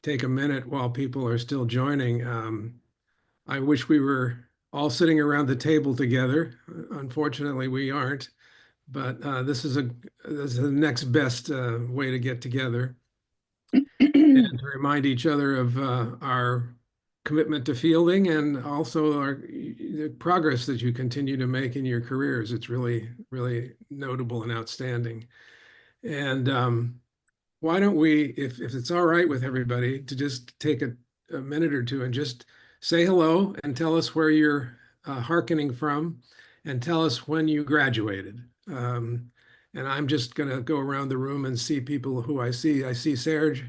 take a minute while people are still joining. I wish we were all sitting around the table together. Unfortunately, we aren't, but this is the next best way to get together and to remind each other of our commitment to fielding and also the progress that you continue to make in your careers. It's really, really notable and outstanding. And why don't we, if it's all right with everybody, to just take a minute or two and just say hello and tell us where you're hearkening from and tell us when you graduated. And I'm just going to go around the room and see people who I see. I see Serge.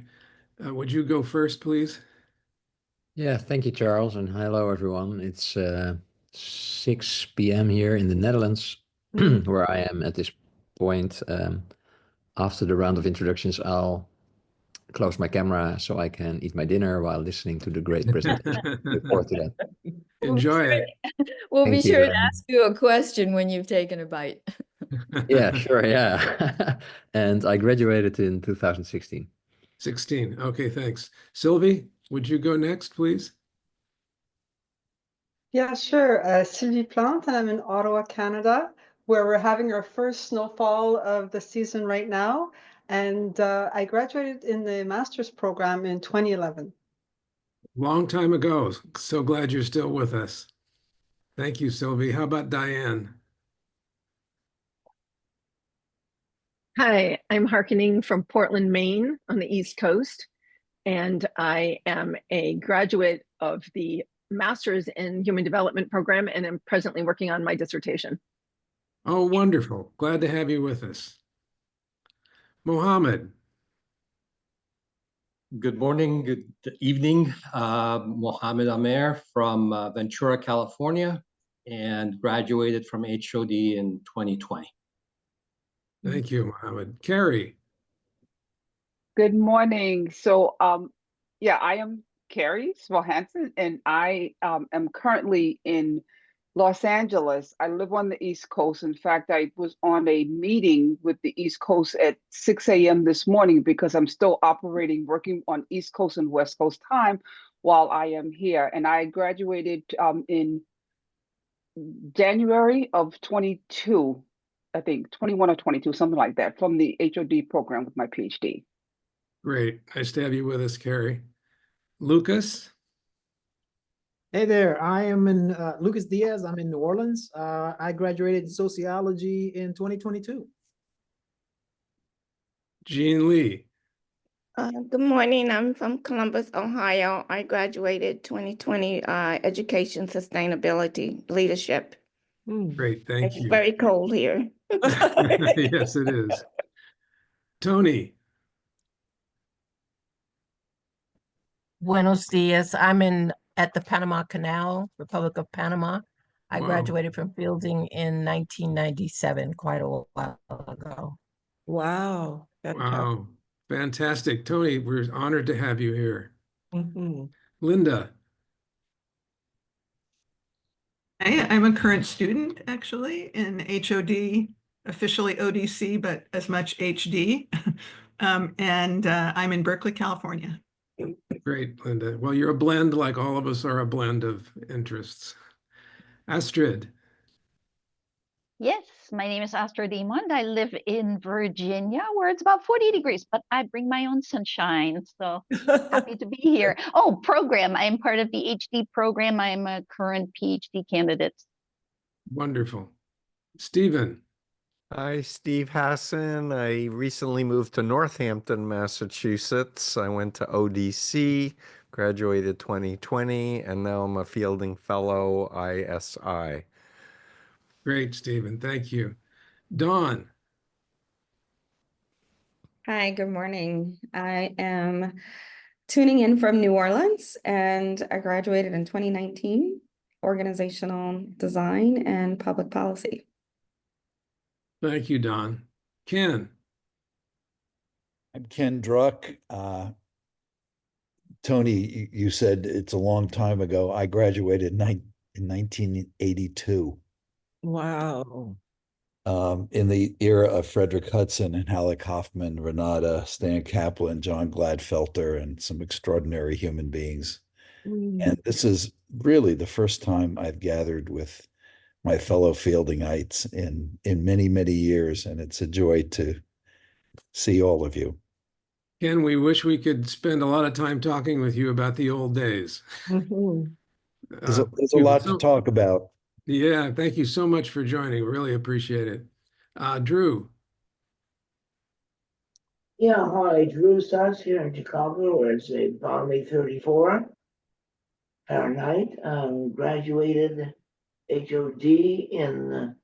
Would you go first, please? Yeah, thank you, Charles, and hello, everyone. It's 6 p.m. here in the Netherlands, where I am at this point. After the round of introductions, I'll close my camera so I can eat my dinner while listening to the great presentation. Look forward to that. Enjoy it. We'll be Thank sure you. to ask you a question when you've taken a bite. Yeah, sure, yeah. And I graduated in 2016. 16. Okay, thanks. Sylvie, would you go next, please? Yeah, sure. Sylvie Plante, and I'm in Ottawa, Canada, where we're having our first snowfall of the season right now. And I graduated in the master's program in 2011. Long time ago. So glad you're still with us. Thank you, Sylvie. How about Diane? Hi, I'm hearkening from Portland, Maine on the East Coast, and I am a graduate of the Master's in Human Development program, and I'm presently working on my dissertation. Oh, wonderful. Glad to have you with us. Mohammed. Good morning, good evening. Mohammed Amer from Ventura, California, and graduated from HOD in 2020. Thank you, Mohammed. Carrie. Good morning. So, yeah, I am Carrie Swohansen, and I am currently in Los Angeles. I live on the East Coast. In fact, I was on a meeting with the East Coast at 6 a.m. this morning because I'm still working on East Coast and West Coast time while I am here. And I graduated in January of 22, I think 21 or 22, something like that, from the HOD program with my PhD. Great. Nice to have you with us, Carrie. Lucas. Hey there, I am in Lucas Diaz. I'm in New Orleans. I graduated in sociology in 2022. Jean Lee. Good morning. I'm from Columbus, Ohio. I graduated 2020 Education Sustainability Leadership. Great, thank It's you. very cold here. Yes, it is. Tony. Buenos dias. I'm at the Panama Canal, Republic of Panama. I graduated from Fielding in 1997, quite a while ago. Wow. Wow. Fantastic. Tony, we're honored to have you here. Mm-hmm. Linda. I'm a current student, actually, in HOD, officially ODC, but as much HD. And I'm in Berkeley, California. Great, Linda. Well, you're a blend, like all of us are a blend of interests. Astrid. Yes, my name is Astrid Imond. I live in Virginia, where it's about 40 degrees, but I bring my own sunshine. So happy to be here. Oh, program. I am part of the HD program. I am a current PhD candidate. Wonderful. Stephen. Hi, Steve Hassan. I recently moved to Northampton, Massachusetts. I went to ODC, graduated 2020, and now I'm a Fielding Fellow ISI. Great, Stephen. Thank you. Dawn. Hi, good morning. I am tuning in from New Orleans, and I graduated in 2019, Organizational Design and Public Policy. Thank you, Don. Ken. I'm Ken Druck. Tony, you said it's a long time ago. I graduated in 1982. Wow. in the era of Frederick Hudson and Halleck Hoffman, Renata, Stan Kaplan, John Gladfelter, and some extraordinary human beings. And this is really the first time I've gathered with my fellow Fieldingites in many, many years, and it's a joy to see all of you. Ken, we wish we could spend a lot of time talking with you about the old days. There's a lot to talk about. Yeah, thank you so much for joining. Really appreciate it. Drew. Yeah, hi, Drew Stotts here in Chicago, where it's a balmy 34 Fahrenheit. Graduated HOD in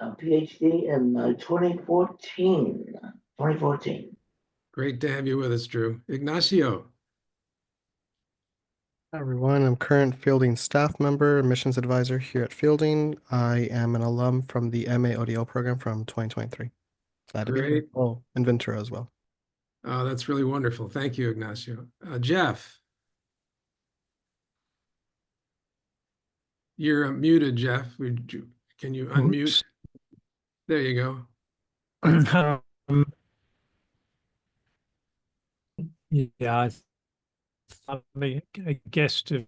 PhD in 2014. Great to have you with us, Drew. Ignacio. Hi everyone, I'm current Fielding staff member, missions advisor here at Fielding. I am an alum from the MA ODL program from 2023. Glad to be here. Great. Oh, and Ventura as well. Oh, that's really wonderful. Thank you, Ignacio. Jeff. You're muted, Jeff. Can you unmute? Oops. There you go. Yeah, I'm a guest of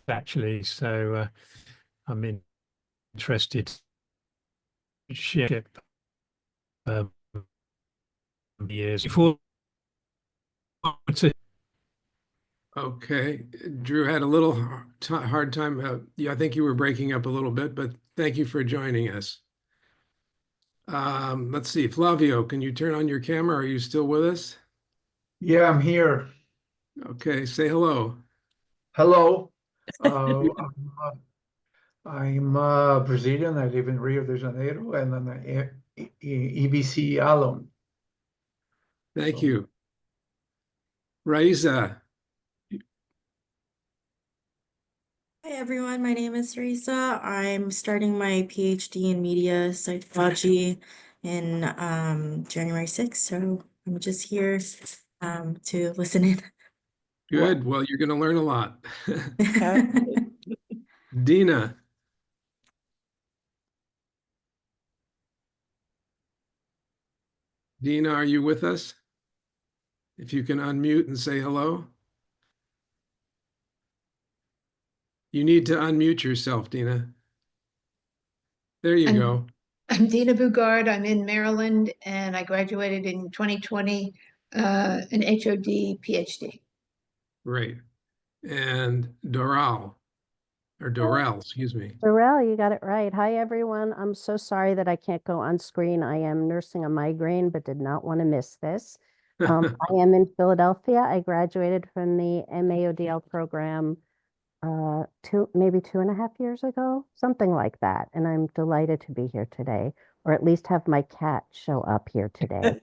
actually, so I'm interested to share years before. Okay, Drew had a little hard time. Yeah, I think you were breaking up a little bit, but thank you for joining us. Let's see, Flavio, can you turn on your camera? Are you still with us? Yeah, I'm here. Okay, say hello. Hello. I'm Brazilian. I live in Rio de Janeiro, and I'm an EBC alum. Thank you. Raisa. Hi everyone, my name is Teresa. I'm starting my PhD in media psychology in January 6th, so I'm just here to listen in. Good. Well, you're going to learn a lot. Dina. Dina, are you with us? If you can unmute and say hello. You need to unmute yourself, Dina. There you go. I'm Dina Bugard. I'm in Maryland, and I graduated in 2020, an HOD PhD. Great. And Doral, excuse me. Dorel, you got it right. Hi, everyone. I'm so sorry that I can't go on screen. I am nursing a migraine, but did not want to miss this. I am in Philadelphia. I graduated from the MAODL program maybe 2.5 years ago, something like that. And I'm delighted to be here today, or at least have my cat show up here today.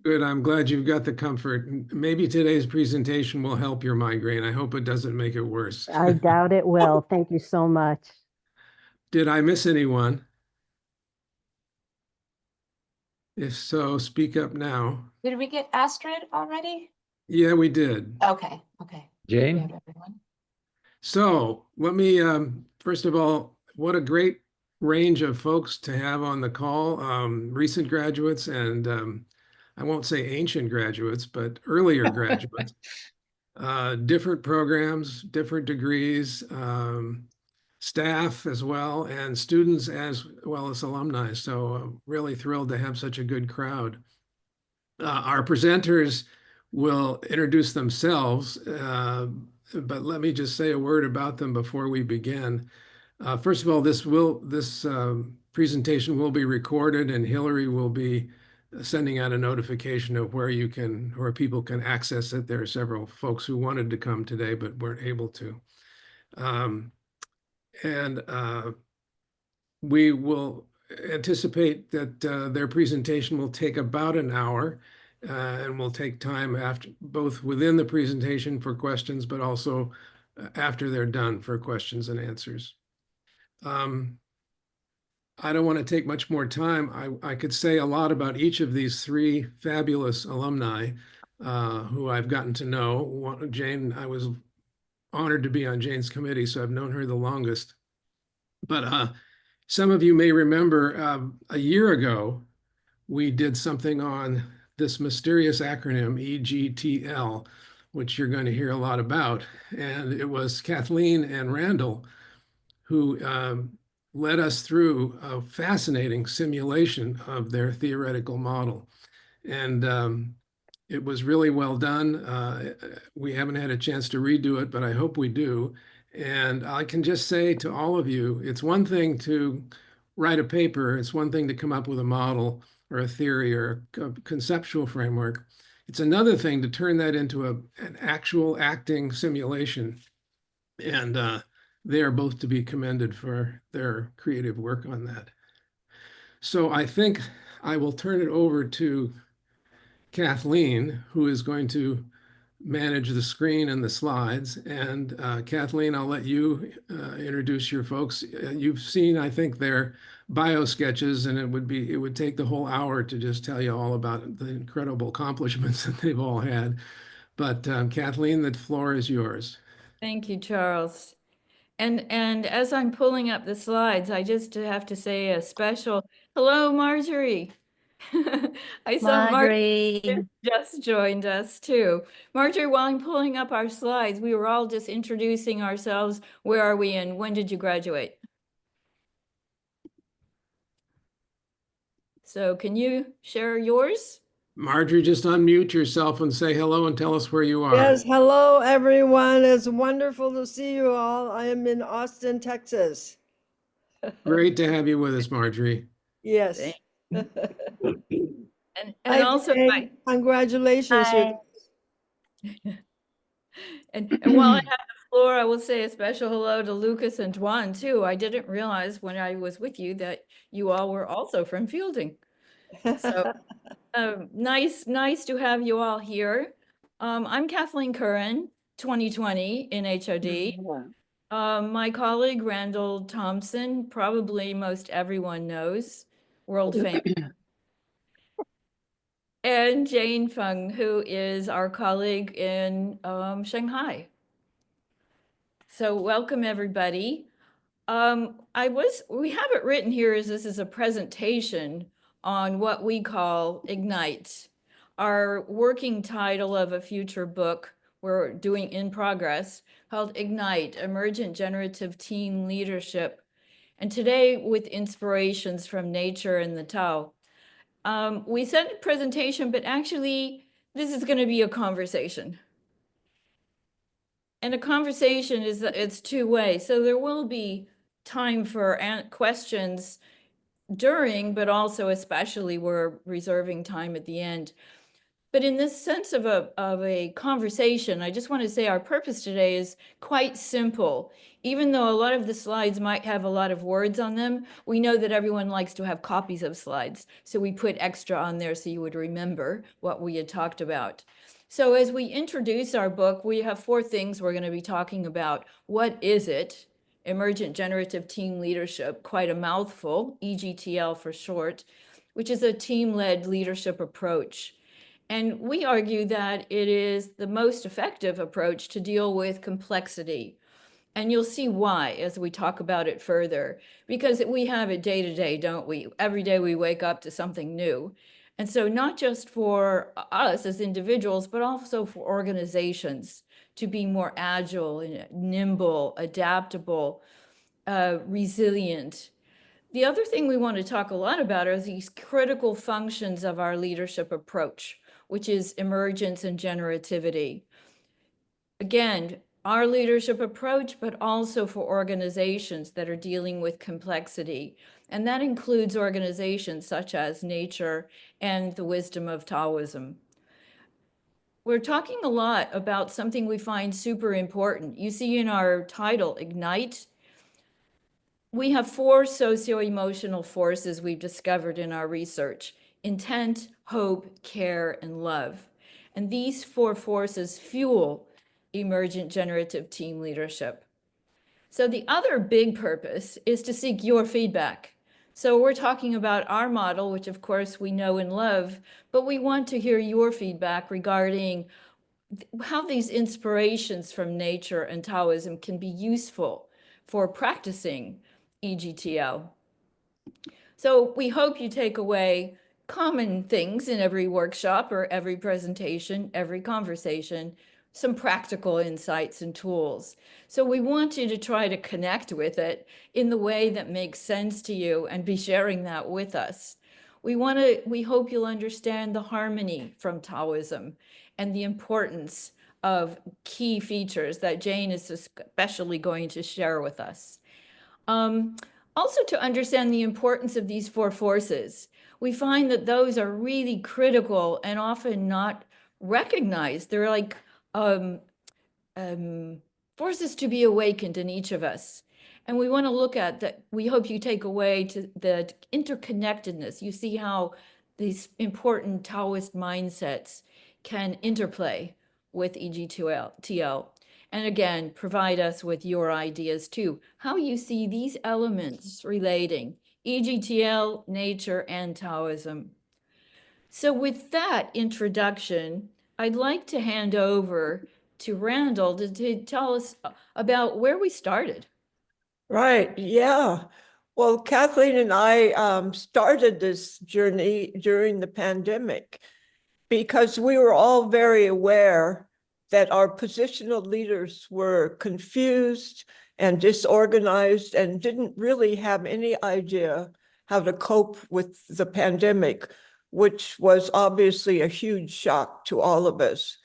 Good. I'm glad you've got the comfort. Maybe today's presentation will help your migraine. I hope it doesn't make it worse. I doubt it will. Thank you so much. Did I miss anyone? If so, speak up now. Did we get Astrid already? Yeah, we did. Okay. Jane? We have everyone. So let me, first of all, what a great range of folks to have on the call. Recent graduates and I won't say ancient graduates, but earlier graduates. Different programs, different degrees, staff as well, and students as well as alumni. So really thrilled to have such a good crowd. Our presenters will introduce themselves, but let me just say a word about them before we begin. First of all, this presentation will be recorded, and Hillary will be sending out a notification of where people can access it. There are several folks who wanted to come today but weren't able to. We will anticipate that their presentation will take about an hour, and we'll take time after, both within the presentation for questions, but also after they're done for questions and answers. I don't want to take much more time. I could say a lot about each of these three fabulous alumni who I've gotten to know. Jane, I was honored to be on Jane's committee, so I've known her the longest. But Some of you may remember a year ago, we did something on this mysterious acronym EGTL, which you're going to hear a lot about. And it was Kathleen and Randal who led us through a fascinating simulation of their theoretical model. And it was really well done. We haven't had a chance to redo it, but I hope we do. And I can just say to all of you, it's one thing to write a paper, it's one thing to come up with a model or a theory or a conceptual framework. It's another thing to turn that into an actual acting simulation. And they are both to be commended for their creative work on that. So I think I will turn it over to Kathleen, who is going to manage the screen and the slides. And Kathleen, I'll let you introduce your folks. You've seen, I think, their bio sketches, and it would take the whole hour to just tell you all about the incredible accomplishments that they've all had. But Kathleen, the floor is yours. Thank you, Charles. And as I'm pulling up the slides, I just have to say a special hello, Marjorie. I saw Marjorie just joined us too. Marjorie, while I'm pulling up our slides, we were all just introducing ourselves. Where are we and when did you graduate? So can you share yours? Marjorie, just unmute yourself and say hello and tell us where you are. Yes, hello everyone. It's wonderful to see you all. I am in Austin, Texas. Great to have you with us, Marjorie. Yes. And Hi, also Jane. Congratulations. And while I have the floor, I will say a special hello to Lucas and Dwan too. I didn't realize when I was with you that you all were also from Fielding. So nice to have you all here. I'm Kathleen Curran, 2020 in HOD. My colleague Randal Thompson, probably most everyone knows, world famous. And Jane Feng, who is our colleague in Shanghai. So welcome everybody. We have it written here as this is a presentation on what we call Ignite, our working title of a future book we're doing in progress called Ignite, Emergent Generative Team Leadership. And today with inspirations from nature and the Tao. We said a presentation, but actually this is going to be a conversation. And a conversation it's two-way. So there will be time for questions during, but also especially we're reserving time at the end. But in this sense of a conversation, I just want to say our purpose today is quite simple. Even though a lot of the slides might have a lot of words on them, we know that everyone likes to have copies of slides. So we put extra on there so you would remember what we had talked about. So as we introduce our book, we have 4 things we're going to be talking about. What is it? Emergent Generative Team Leadership, quite a mouthful, EGTL for short, which is a team-led leadership approach. And we argue that it is the most effective approach to deal with complexity. And you'll see why as we talk about it further, because we have it day to day, don't we? Every day we wake up to something new. And so not just for us as individuals, but also for organizations to be more agile and nimble, adaptable, resilient. The other thing we want to talk a lot about are these critical functions of our leadership approach, which is emergence and generativity. Again, our leadership approach, but also for organizations that are dealing with complexity. And that includes organizations such as nature and the wisdom of Taoism. We're talking a lot about something we find super important. You see in our title, Ignite, we have 4 socio-emotional forces we've discovered in our research: intent, hope, care, and love. And these 4 forces fuel emergent generative team leadership. So the other big purpose is to seek your feedback. So we're talking about our model, which of course we know and love, but we want to hear your feedback regarding how these inspirations from nature and Taoism can be useful for practicing EGTL. So we hope you take away common things in every workshop or every presentation, every conversation, some practical insights and tools. So we want you to try to connect with it in the way that makes sense to you and be sharing that with us. We hope you'll understand the harmony from Taoism and the importance of key features that Jane is especially going to share with us. Also, to understand the importance of these four forces, we find that those are really critical and often not recognized. They're like forces to be awakened in each of us. And we want to look at that. We hope you take away to the interconnectedness. You see how these important Taoist mindsets can interplay with EGTL. And again, provide us with your ideas too, how you see these elements relating, EGTL, nature, and Taoism. So with that introduction, I'd like to hand over to Randal to tell us about where we started. Right, yeah. Well, Kathleen and I started this journey during the pandemic because we were all very aware that our positional leaders were confused and disorganized and didn't really have any idea how to cope with the pandemic, which was obviously a huge shock to all of us.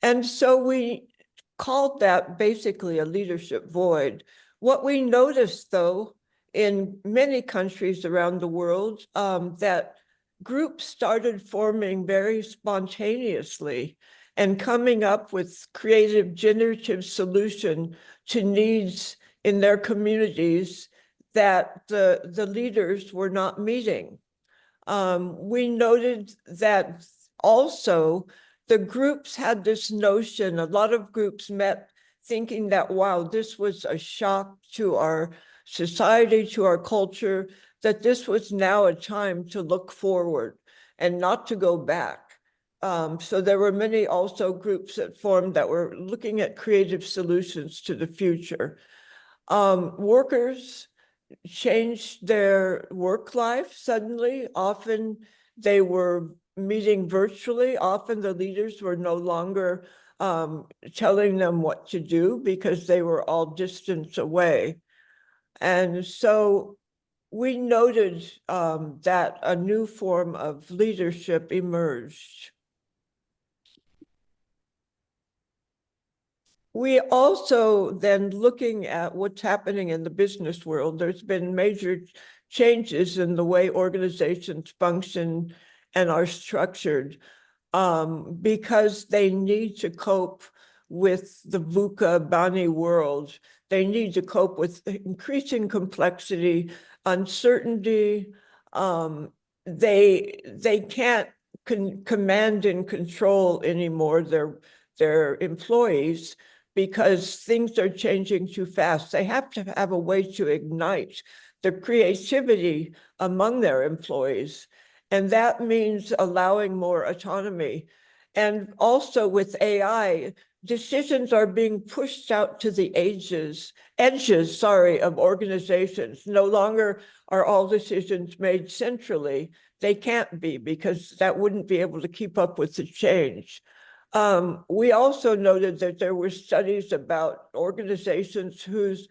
And so we called that basically a leadership void. What we noticed, though, in many countries around the world, that groups started forming very spontaneously and coming up with creative, generative solution to needs in their communities that the leaders were not meeting. We noted that also the groups had this notion, a lot of groups met thinking that, wow, this was a shock to our society, to our culture, that this was now a time to look forward and not to go back. So there were many also groups that formed that were looking at creative solutions to the future. Workers changed their work life suddenly. Often they were meeting virtually. Often the leaders were no longer telling them what to do because they were all distance away. And so we noted that a new form of leadership emerged. We also then looking at what's happening in the business world, there's been major changes in the way organizations function and are structured because they need to cope with the VUCA Bani world. They need to cope with increasing complexity, uncertainty. They can't command and control anymore their employees because things are changing too fast. They have to have a way to ignite the creativity among their employees. And that means allowing more autonomy. And also with AI, decisions are being pushed out to the edges of organizations. No longer are all decisions made centrally. They can't be because that wouldn't be able to keep up with the change. We also noted that there were studies about organizations whose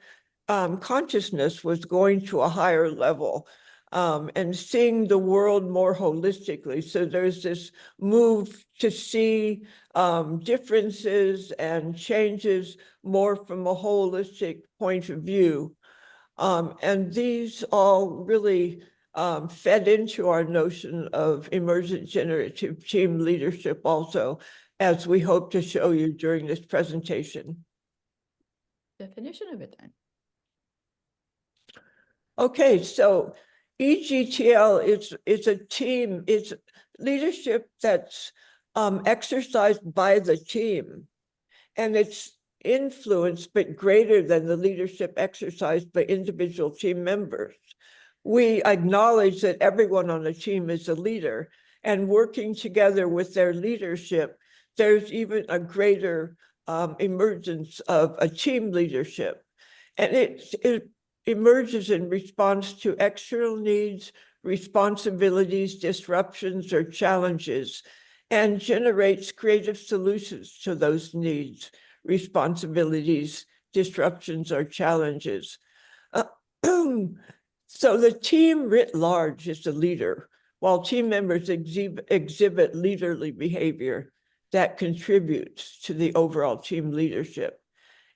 consciousness was going to a higher level and seeing the world more holistically. So there's this move to see differences and changes more from a holistic point of view. And these all really fed into our notion of emergent generative team leadership also, as we hope to show you during this presentation. Definition of it then. Okay, so EGTL is a team, it's leadership that's exercised by the team, and it's influenced but greater than the leadership exercised by individual team members. We acknowledge that everyone on the team is a leader, and working together with their leadership, there's even a greater emergence of a team leadership. And it emerges in response to external needs, responsibilities, disruptions, or challenges, and generates creative solutions to those needs, responsibilities, disruptions, or challenges. So the team writ large is the leader, while team members exhibit leaderly behavior that contributes to the overall team leadership.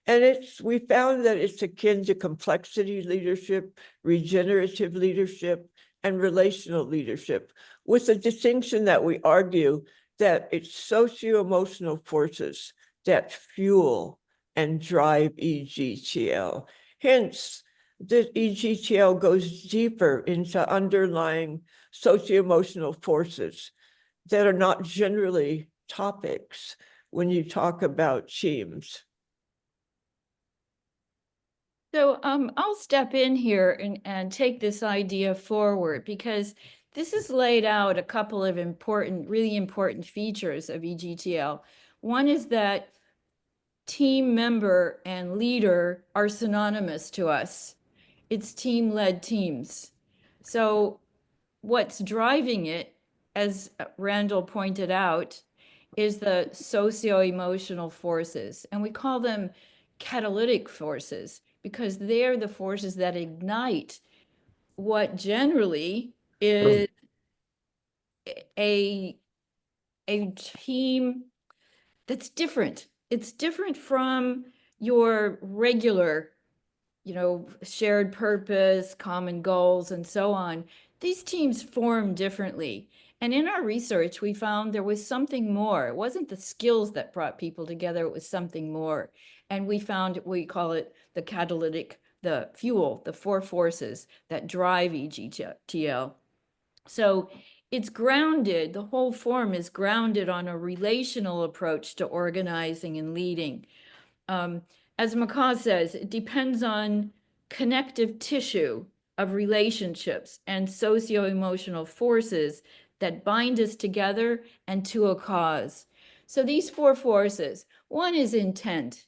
And we found that it's akin to complexity leadership, regenerative leadership, and relational leadership, with the distinction that we argue that it's socio-emotional forces that fuel and drive EGTL. Hence, the EGTL goes deeper into underlying socio-emotional forces that are not generally topics when you talk about teams. So I'll step in here and take this idea forward, because this has laid out a couple of really important features of EGTL. One is that team member and leader are synonymous to us. It's team-led teams. So what's driving it, as Randal pointed out, is the socio-emotional forces. And we call them catalytic forces, because they're the forces that ignite what generally is a team that's different. It's different from your regular, shared purpose, common goals, and so on. These teams form differently. And in our research, we found there was something more. It wasn't the skills that brought people together, it was something more. And we found, we call it the catalytic, the fuel, the four forces that drive EGTL. So it's grounded, the whole form is grounded on a relational approach to organizing and leading. As McCaw says, it depends on connective tissue of relationships and socio-emotional forces that bind us together and to a cause. So these four forces, one is intent,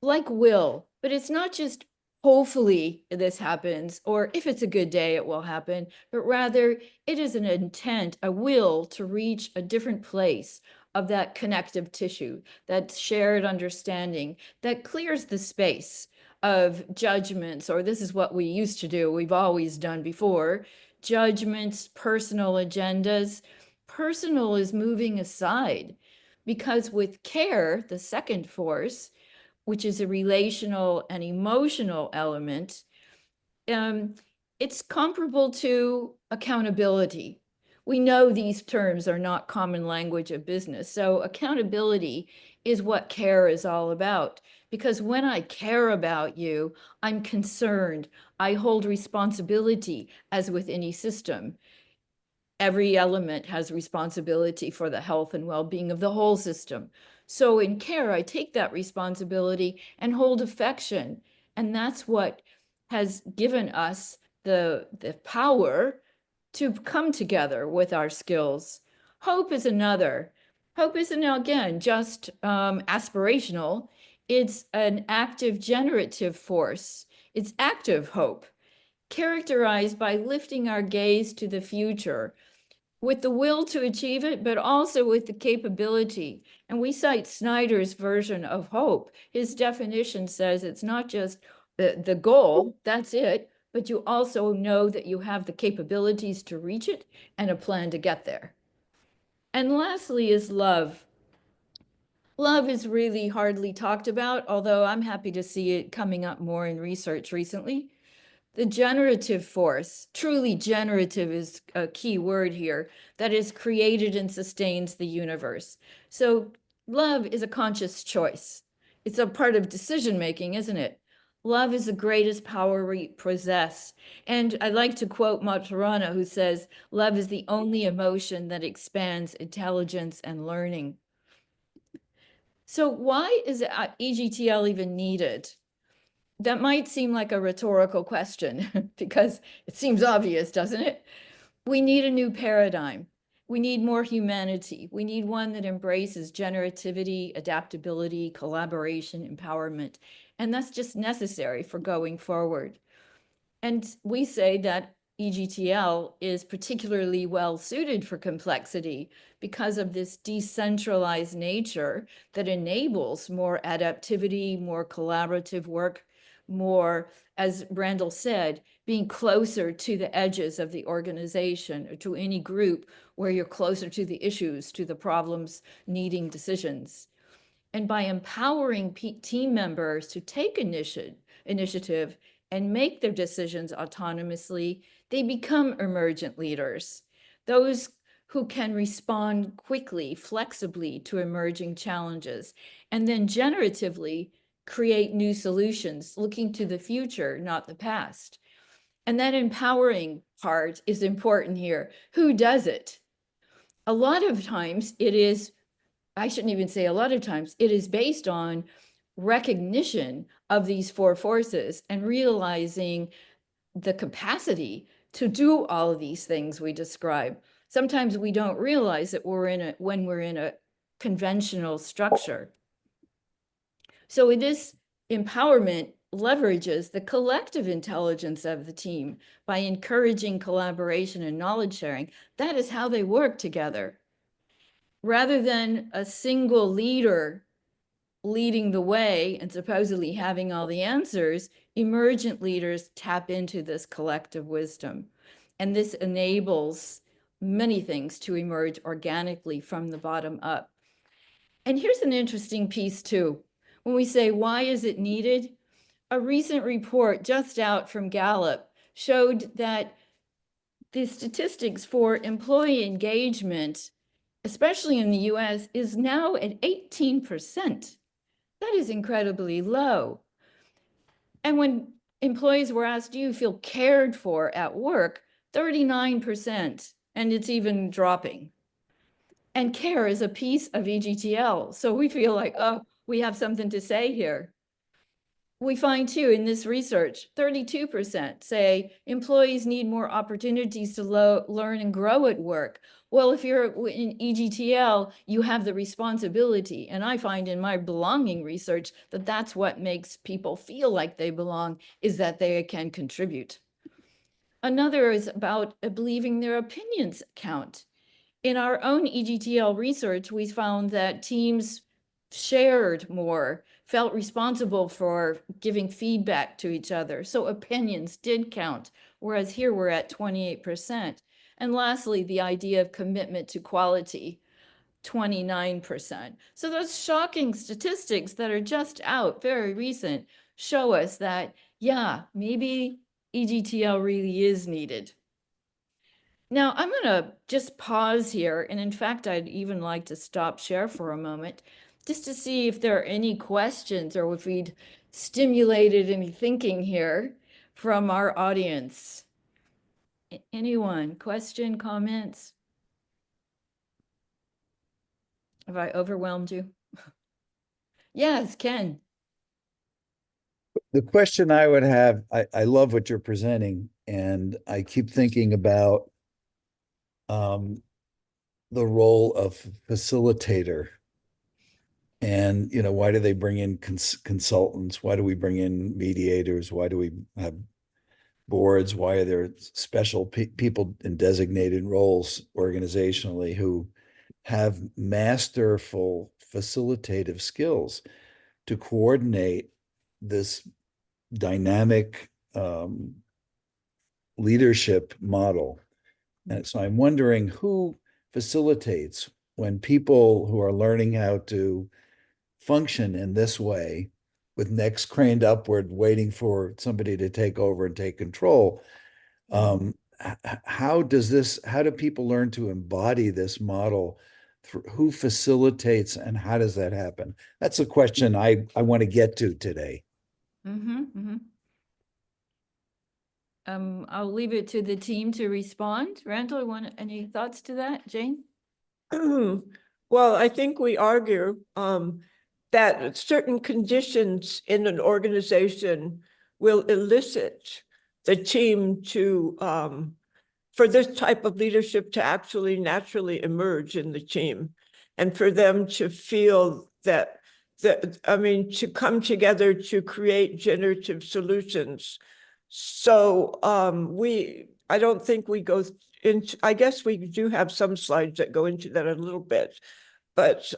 like will, but it's not just hopefully this happens, or if it's a good day, it will happen, but rather it is an intent, a will to reach a different place of that connective tissue, that shared understanding that clears the space of judgments, or this is what we used to do, we've always done before, judgments, personal agendas. Personal is moving aside, because with care, the second force, which is a relational and emotional element, it's comparable to accountability. We know these terms are not common language of business. So accountability is what care is all about. Because when I care about you, I'm concerned. I hold responsibility, as with any system. Every element has responsibility for the health and well-being of the whole system. So in care, I take that responsibility and hold affection. And that's what has given us the power to come together with our skills. Hope is another. Hope isn't, again, just aspirational. It's an active generative force. It's active hope, characterized by lifting our gaze to the future with the will to achieve it, but also with the capability. And we cite Snyder's version of hope. His definition says it's not just the goal, that's it, but you also know that you have the capabilities to reach it and a plan to get there. And lastly is love. Love is really hardly talked about, although I'm happy to see it coming up more in research recently. The generative force, truly generative is a key word here, that is created and sustains the universe. So love is a conscious choice. It's a part of decision-making, isn't it? Love is the greatest power we possess. And I like to quote Maturana, who says, love is the only emotion that expands intelligence and learning. So why is EGTL even needed? That might seem like a rhetorical question because it seems obvious, doesn't it? We need a new paradigm. We need more humanity. We need one that embraces generativity, adaptability, collaboration, empowerment. And that's just necessary for going forward. And we say that EGTL is particularly well suited for complexity because of this decentralized nature that enables more adaptivity, more collaborative work, more, as Randal said, being closer to the edges of the organization or to any group where you're closer to the issues, to the problems needing decisions. And by empowering team members to take initiative and make their decisions autonomously, they become emergent leaders, those who can respond quickly, flexibly to emerging challenges, and then generatively create new solutions, looking to the future, not the past. And that empowering part is important here. Who does it? A lot of times it is, I shouldn't even say a lot of times, it is based on recognition of these four forces and realizing the capacity to do all of these things we describe. Sometimes we don't realize that when we're in a conventional structure. So this empowerment leverages the collective intelligence of the team by encouraging collaboration and knowledge sharing. That is how they work together. Rather than a single leader leading the way and supposedly having all the answers, emergent leaders tap into this collective wisdom. And this enables many things to emerge organically from the bottom up. And here's an interesting piece too. When we say, why is it needed? A recent report just out from Gallup showed that the statistics for employee engagement, especially in the US, is now at 18%. That is incredibly low. And when employees were asked, do you feel cared for at work? 39%, and it's even dropping. And care is a piece of EGTL. So we feel like, oh, we have something to say here. We find too in this research, 32% say employees need more opportunities to learn and grow at work. Well, if you're in EGTL, you have the responsibility. And I find in my belonging research that that's what makes people feel like they belong, is that they can contribute. Another is about believing their opinions count. In our own EGTL research, we found that teams shared more, felt responsible for giving feedback to each other. So opinions did count, whereas here we're at 28%. And lastly, the idea of commitment to quality, 29%. So those shocking statistics that are just out, very recent, show us that, yeah, maybe EGTL really is needed. Now, I'm going to just pause here. And in fact, I'd even like to stop share for a moment just to see if there are any questions or if we'd stimulated any thinking here from our audience. Anyone? Question, comments? Have I overwhelmed you? Yes, Ken. The question I would have, I love what you're presenting, and I keep thinking about the role of facilitator. And, you know, why do they bring in consultants? Why do we bring in mediators? Why do we have boards? Why are there special people in designated roles organizationally who have masterful facilitative skills to coordinate this dynamic leadership model? And so I'm wondering who facilitates when people who are learning how to function in this way with necks craned upward, waiting for somebody to take over and take control. How do people learn to embody this model? Who facilitates and how does that happen? That's a question I want to get to today. I'll leave it to the team to respond. Randal, any thoughts to that? Jane? Well, I think we argue that certain conditions in an organization will elicit the team to, for this type of leadership to actually naturally emerge in the team, and for them to feel that, to come together to create generative solutions So I don't think we go into, I guess we do have some slides that go into that a little bit, but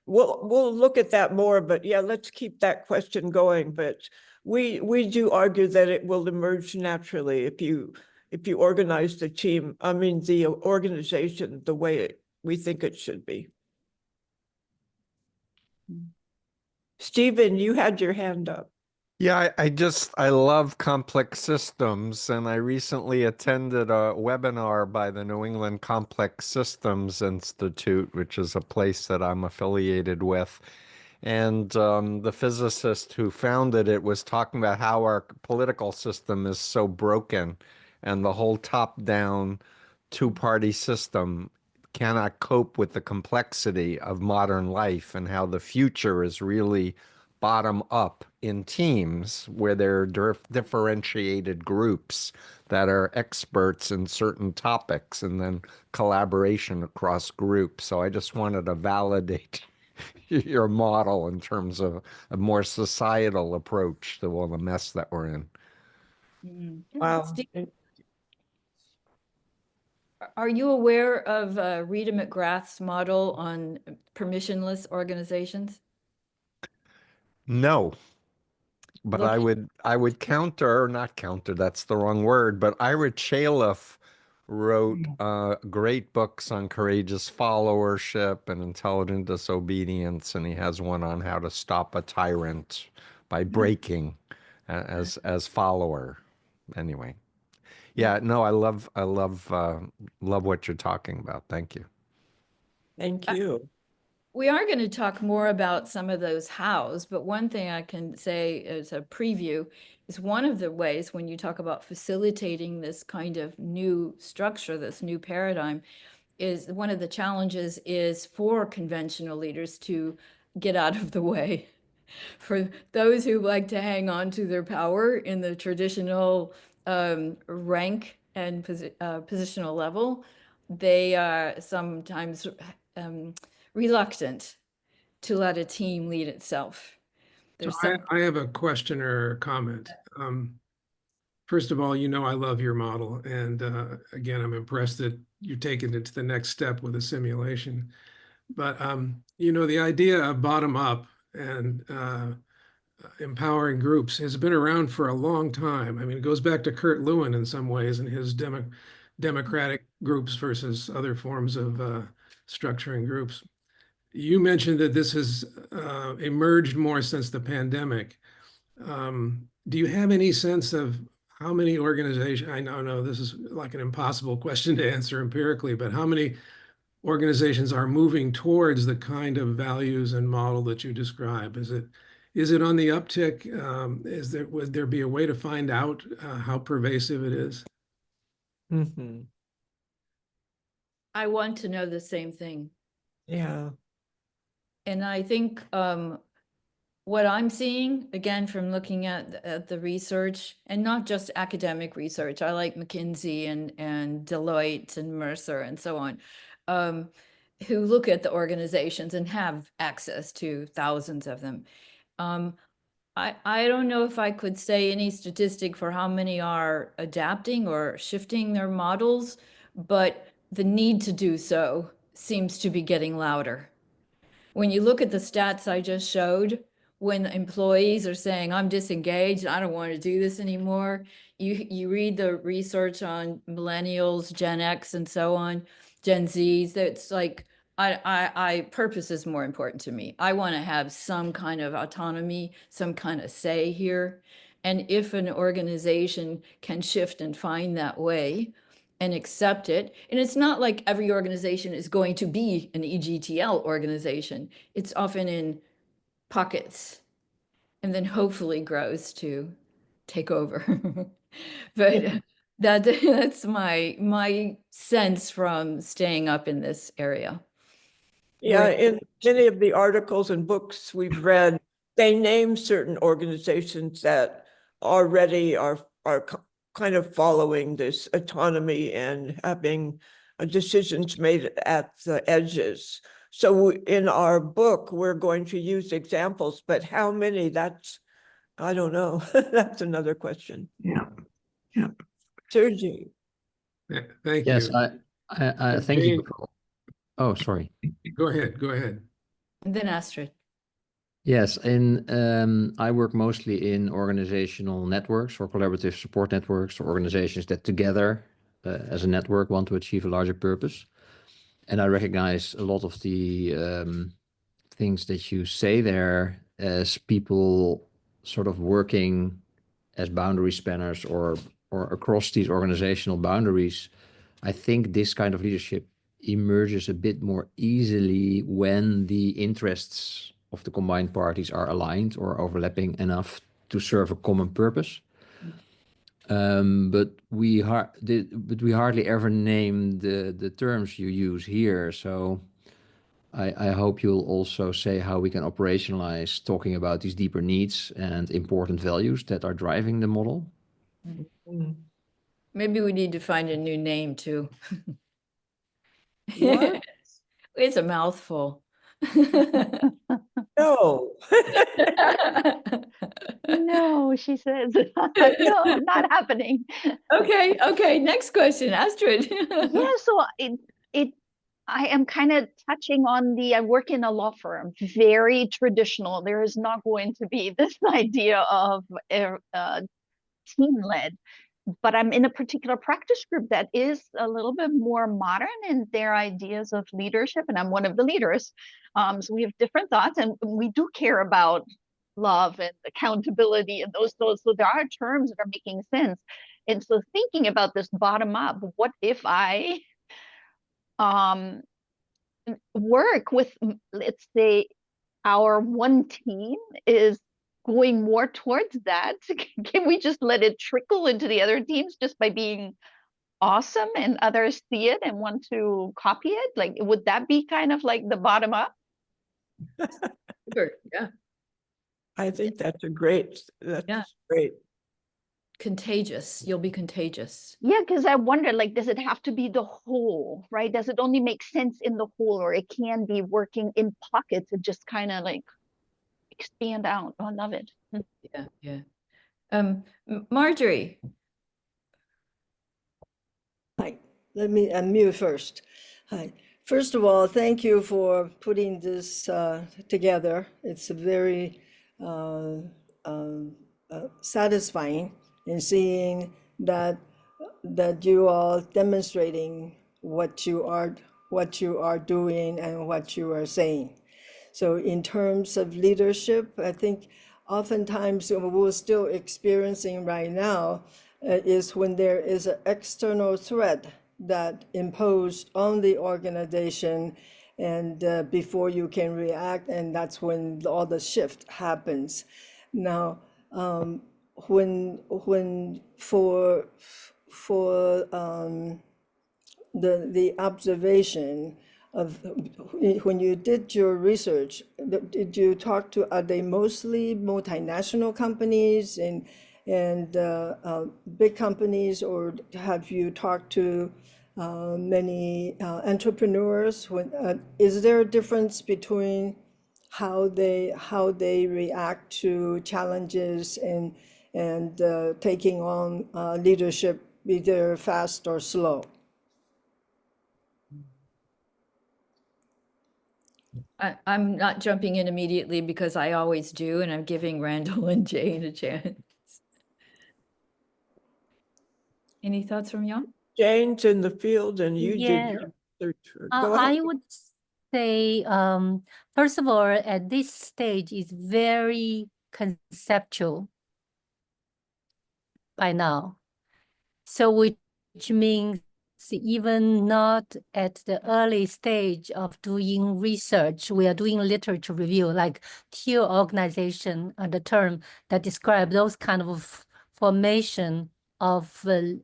we'll look at that more. But yeah, let's keep that question going. But we do argue that it will emerge naturally if you organize the team, I mean the organization the way we think it should be. Stephen, you had your hand up. Yeah, I love complex systems, and I recently attended a webinar by the New England Complex Systems Institute, which is a place that I'm affiliated with. And the physicist who founded it was talking about how our political system is so broken, and the whole top-down two-party system cannot cope with the complexity of modern life, and how the future is really bottom up in teams where there are differentiated groups that are experts in certain topics, and then collaboration across groups. So I just wanted to validate your model in terms of a more societal approach to all the mess that we're in. Wow. Steve, are you aware of Rita McGrath's model on permissionless organizations? No, but I would counter, not counter, that's the wrong word, but Ira Chaleff wrote great books on courageous followership and intelligent disobedience, and he has one on how to stop a tyrant by breaking as follower. Anyway, yeah, no, I love what you're talking about. Thank you. Thank you. We are going to talk more about some of those hows, but one thing I can say as a preview is one of the ways when you talk about facilitating this kind of new structure, this new paradigm, is one of the challenges is for conventional leaders to get out of the way. For those who like to hang on to their power in the traditional rank and positional level, they are sometimes reluctant to let a team lead itself. So I have a question or a comment. First of all, I love your model. And again, I'm impressed that you've taken it to the next step with a simulation. But, the idea of bottom up and empowering groups has been around for a long time. I mean, it goes back to Kurt Lewin in some ways and his democratic groups versus other forms of structuring groups. You mentioned that this has emerged more since the pandemic. Do you have any sense of how many organizations, I know this is like an impossible question to answer empirically, but how many organizations are moving towards the kind of values and model that you describe? Is it on the uptick? Would there be a way to find out how pervasive it is? Mm-hmm. I want to know the same thing. Yeah. And I think what I'm seeing, again, from looking at the research, and not just academic research, I like McKinsey and Deloitte and Mercer and so on, who look at the organizations and have access to thousands of them. I don't know if I could say any statistic for how many are adapting or shifting their models, but the need to do so seems to be getting louder. When you look at the stats I just showed, when employees are saying, I'm disengaged, I don't want to do this anymore, you read the research on millennials, Gen X, and so on, Gen Zs, that's like, purpose is more important to me. I want to have some kind of autonomy, some kind of say here. And if an organization can shift and find that way, and accept it. And it's not like every organization is going to be an EGTL organization. It's often in pockets and then hopefully grows to take over. But that's my sense from staying up in this area. Yeah, in many of the articles and books we've read, they name certain organizations that already are kind of following this autonomy and having decisions made at the edges. So in our book, we're going to use examples, but how many, that's I don't know. That's another question. Yeah. Yeah. Sergey. Thank Yes, you. I thank you. Jane, Oh, sorry. go ahead. Go ahead. And then Astrid. Yes, I work mostly in organizational networks or collaborative support networks or organizations that together as a network want to achieve a larger purpose. And I recognize a lot of the things that you say there as people sort of working as boundary spanners or across these organizational boundaries. I think this kind of leadership emerges a bit more easily when the interests of the combined parties are aligned or overlapping enough to serve a common purpose. But we hardly ever name the terms you use here. So I hope you'll also say how we can operationalize talking about these deeper needs and important values that are driving the model. Maybe we need to find a new name too. What? It's a mouthful. No. No, she says. No, not happening. Okay. Next question, Astrid. Yeah, so I am kind of touching on I work in a law firm, very traditional. There is not going to be this idea of team-led, but I'm in a particular practice group that is a little bit more modern in their ideas of leadership, and I'm one of the leaders. So we have different thoughts, and we do care about love and accountability and those. So there are terms that are making sense. And so thinking about this bottom up, what if I work with, let's say, our one team is going more towards that? Can we just let it trickle into the other teams just by being awesome and others see it and want to copy it? Like, would that be kind of like the bottom up? Sure, yeah. I think that's great. Contagious. You'll be contagious. Yeah, because I wonder, like, does it have to be the whole, right? Does it only make sense in the whole, or it can be working in pockets and just kind of like expand out? Oh, I love it. Yeah. Marjorie. Hi, let me unmute first. Hi. First of all, thank you for putting this together. It's very satisfying in seeing that you are demonstrating what you are doing and what you are saying. So in terms of leadership, I think oftentimes what we're still experiencing right now is when there is an external threat that imposed on the organization, and before you can react, and that's when all the shift happens. Now, when for the observation of when you did your research, did you talk to, are they mostly multinational companies and big companies, or have you talked to many entrepreneurs? Is there a difference between how they react to challenges and taking on leadership, either fast or slow? I'm not jumping in immediately because I always do, and I'm giving Randal and Jane a chance. Any thoughts from y'all? Jane's in the field and you did your research. Go ahead. I would say, first of all, at this stage, it's very conceptual by now. So which means even not at the early stage of doing research, we are doing literature review, like tier organization, the term that describe those kind of formation of the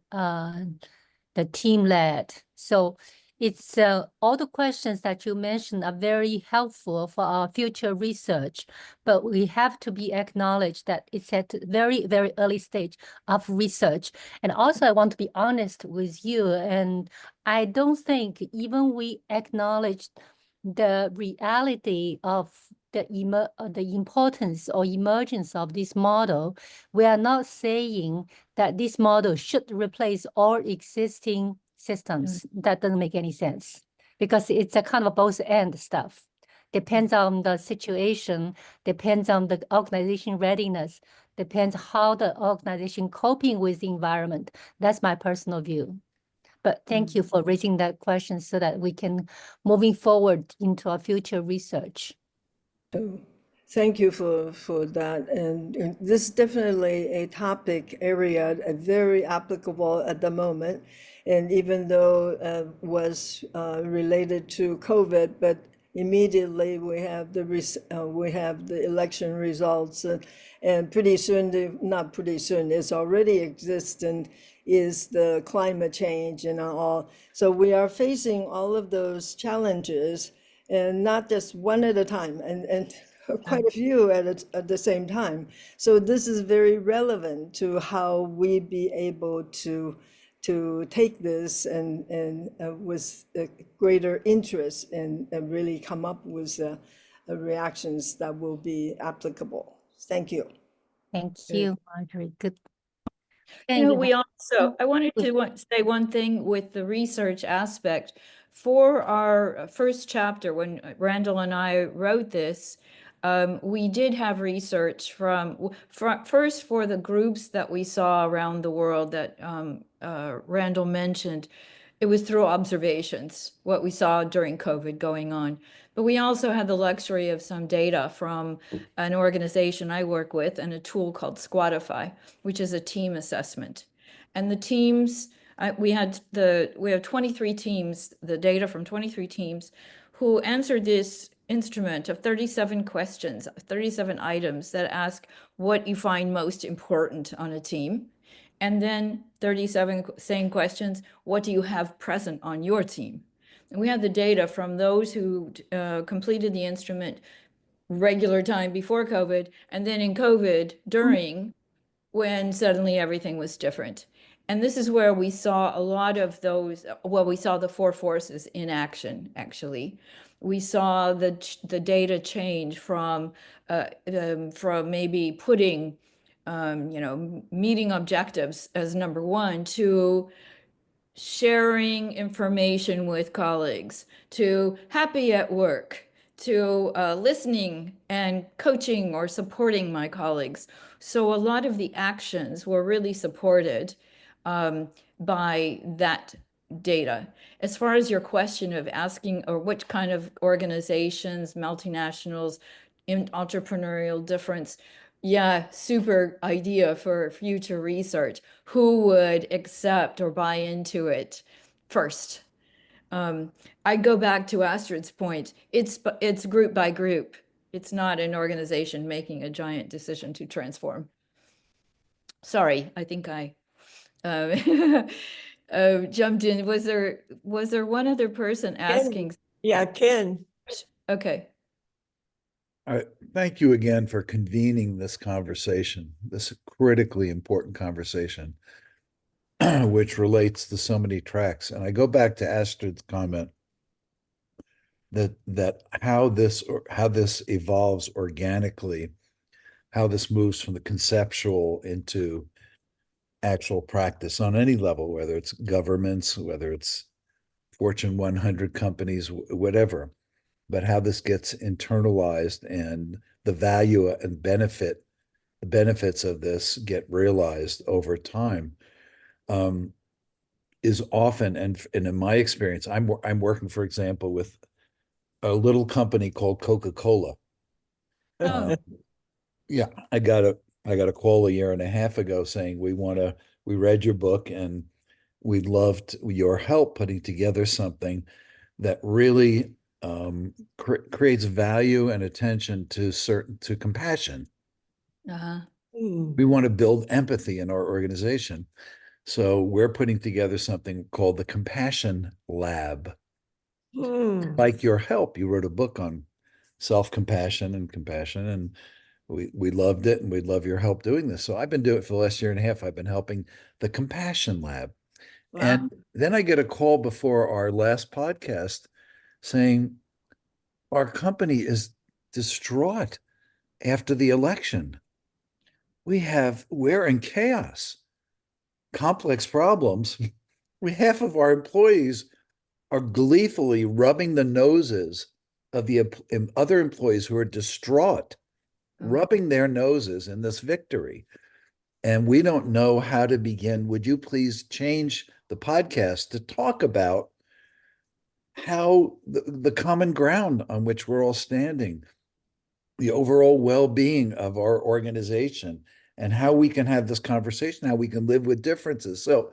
team-led. So it's all the questions that you mentioned are very helpful for our future research, but we have to be acknowledged that it's at a very, very early stage of research. And also I want to be honest with you, and I don't think even we acknowledge the reality of the importance or emergence of this model, we are not saying that this model should replace all existing systems. That doesn't make any sense because it's a kind of both end stuff. Depends on the situation, depends on the organization readiness, depends how the organization coping with the environment. That's my personal view. But thank you for raising that question so that we can moving forward into our future research. Thank you for that. And this is definitely a topic area, very applicable at the moment. And even though was related to COVID, but immediately we have the election results, and pretty soon, not pretty soon, it's already existent, is the climate change and all. So we are facing all of those challenges, and not just one at a time, and quite a few at the same time. So this is very relevant to how we be able to take this and with a greater interest and really come up with reactions that will be applicable. Thank you. Thank you, Marjorie. Good. You know, we also, I wanted to say one thing with the research aspect. For our first chapter, when Randal and I wrote this, we did have research from first for the groups that we saw around the world that Randal mentioned. It was through observations, what we saw during COVID going on. But we also had the luxury of some data from an organization I work with and a tool called Squatify, which is a team assessment. And the teams, we have 23 teams, the data from 23 teams who answered this instrument of 37 questions, 37 items that ask what you find most important on a team. And then 37 same questions, what do you have present on your team? And we had the data from those who completed the instrument regular time before COVID, and then in COVID during, when suddenly everything was different. And this is where we saw a lot of those, well, we saw the 4 forces in action, actually. We saw the data change from maybe putting meeting objectives as number 1 to sharing information with colleagues, to happy at work, to listening and coaching or supporting my colleagues. So a lot of the actions were really supported by that data. As far as your question of asking, or what kind of organizations, multinationals, entrepreneurial difference, yeah, super idea for future research. Who would accept or buy into it first? I go back to Astrid's point. It's group by group. It's not an organization making a giant decision to transform. Sorry, I think I jumped in. Was there one other person asking? Yeah, Ken. Okay. Thank you again for convening this conversation, this critically important conversation, which relates to so many tracks. And I go back to Astrid's comment that how this evolves organically, how this moves from the conceptual into actual practice on any level, whether it's governments, whether it's Fortune 100 companies, whatever, but how this gets internalized and the value and the benefits of this get realized over time, is often, and in my experience, I'm working, for example, with a little company called Coca-Cola. Yeah, I got a call a year and a half ago saying we read your book and we loved your help putting together something that really creates value and attention to compassion. We want to build empathy in our organization. So we're putting together something called the Compassion Lab. Like your help, you wrote a book on self-compassion and compassion, and we loved it, and we'd love your help doing this. So I've been doing it for the last year and a half. I've been helping the Compassion Lab. Wow. And then I get a call before our last podcast saying our company is distraught after the election. We're in chaos, complex problems. Half of our employees are gleefully rubbing the noses of the other employees who are distraught, rubbing their noses in this victory. And we don't know how to begin. Would you please change the podcast to talk about how the common ground on which we're all standing, the overall well-being of our organization, and how we can have this conversation, how we can live with differences. So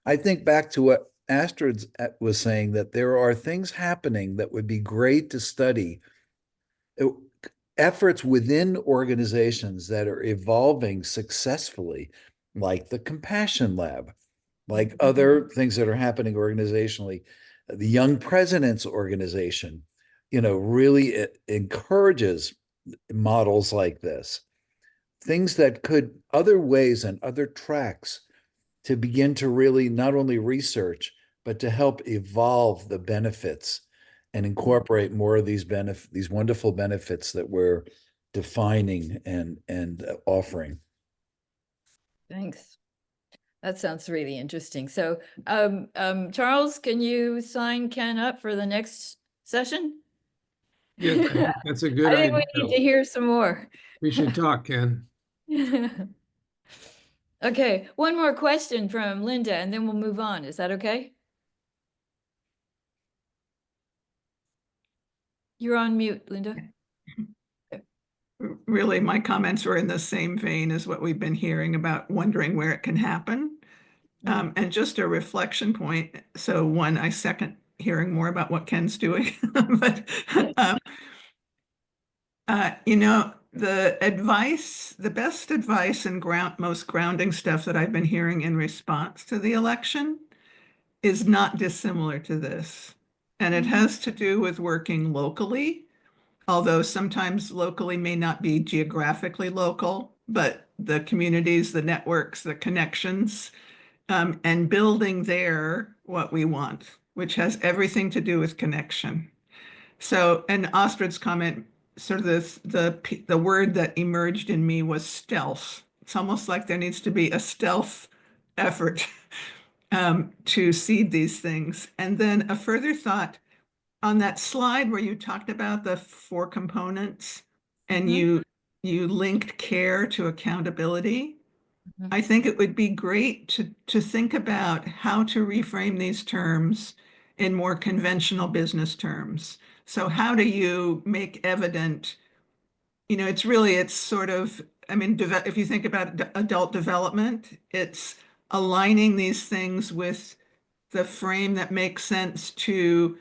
I think back to what Astrid was saying, that there are things happening that would be great to study. Efforts within organizations that are evolving successfully, like the Compassion Lab, like other things that are happening organizationally. The Young Presidents Organization, really encourages models like this, things that could, other ways and other tracks to begin to really not only research, but to help evolve the benefits and incorporate more of these wonderful benefits that we're defining and offering. Thanks. That sounds really interesting. So, Charles, can you sign Ken up for the next session? Yeah, I think that's a good I think idea. we need to hear some more. We should talk, Ken. Okay, one more question from Linda, and then we'll move on. Is that okay? You're on mute, Linda. Really, my comments were in the same vein as what we've been hearing about wondering where it can happen. And just a reflection point. So one, I second hearing more about what Ken's doing, but the best advice and most grounding stuff that I've been hearing in response to the election is not dissimilar to this. And it has to do with working locally, although sometimes locally may not be geographically local, but the communities, the networks, the connections, and building there what we want, which has everything to do with connection. So, and Astrid's comment, sort of the word that emerged in me was stealth. It's almost like there needs to be a stealth effort to seed these things. And then a further thought on that slide where you talked about the 4 components and you linked care to accountability. I think it would be great to think about how to reframe these terms in more conventional business terms. So how do you make evident, it's sort of, if you think about adult development, it's aligning these things with the frame that makes sense to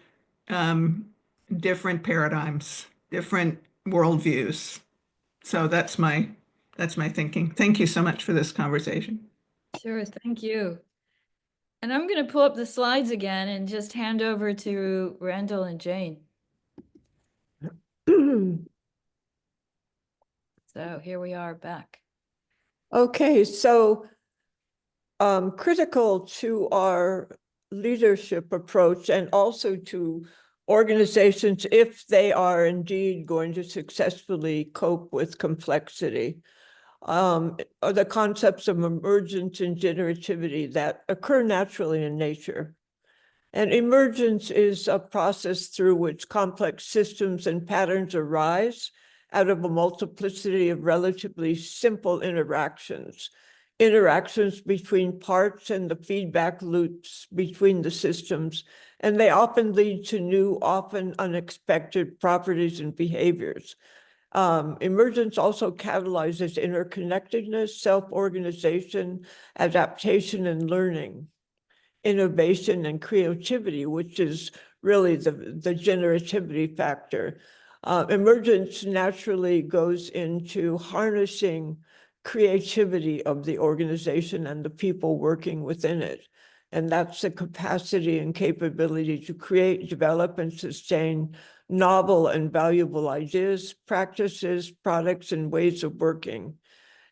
different paradigms, different worldviews. So that's my thinking. Thank you so much for this conversation. Sure, thank you. And I'm going to pull up the slides again and just hand over to Randal and Jane. So here we are back. Okay, so critical to our leadership approach and also to organizations, if they are indeed going to successfully cope with complexity, are the concepts of emergence and generativity that occur naturally in nature. And emergence is a process through which complex systems and patterns arise out of a multiplicity of relatively simple interactions between parts and the feedback loops between the systems. And they often lead to new, often unexpected properties and behaviors. Emergence also catalyzes interconnectedness, self-organization, adaptation, and learning, innovation, and creativity, which is really the generativity factor. Emergence naturally goes into harnessing creativity of the organization and the people working within it. And that's the capacity and capability to create, develop, and sustain novel and valuable ideas, practices, products, and ways of working.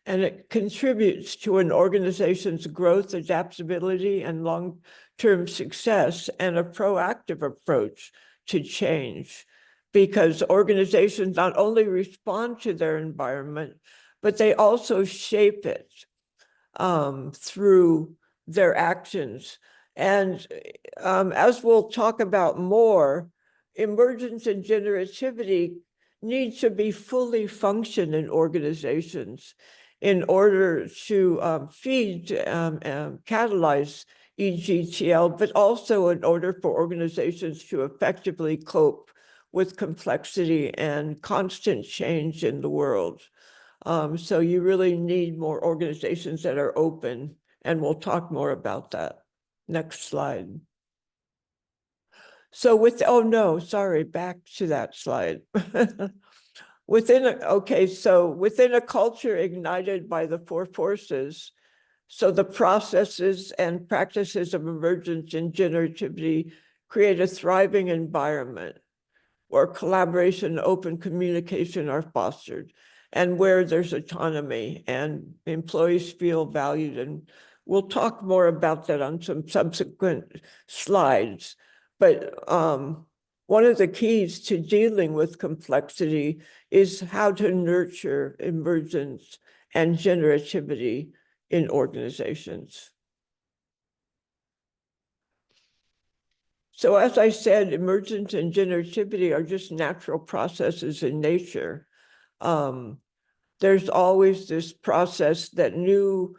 And it contributes to an organization's growth, adaptability, and long-term success, and a proactive approach to change. because organizations not only respond to their environment, but they also shape it through their actions. And as we'll talk about more, emergence and generativity need to be fully functioned in organizations in order to feed catalyze EGTL, but also in order for organizations to effectively cope with complexity and constant change in the world. So you really need more organizations that are open, and we'll talk more about that. Next slide. So oh no, sorry, back to that slide. Within a culture ignited by the four forces, so the processes and practices of emergence and generativity create a thriving environment where collaboration and open communication are fostered, and where there's autonomy and employees feel valued. And we'll talk more about that on some subsequent slides. But one of the keys to dealing with complexity is how to nurture emergence and generativity in organizations. So as I said, emergence and generativity are just natural processes in nature. There's always this process that new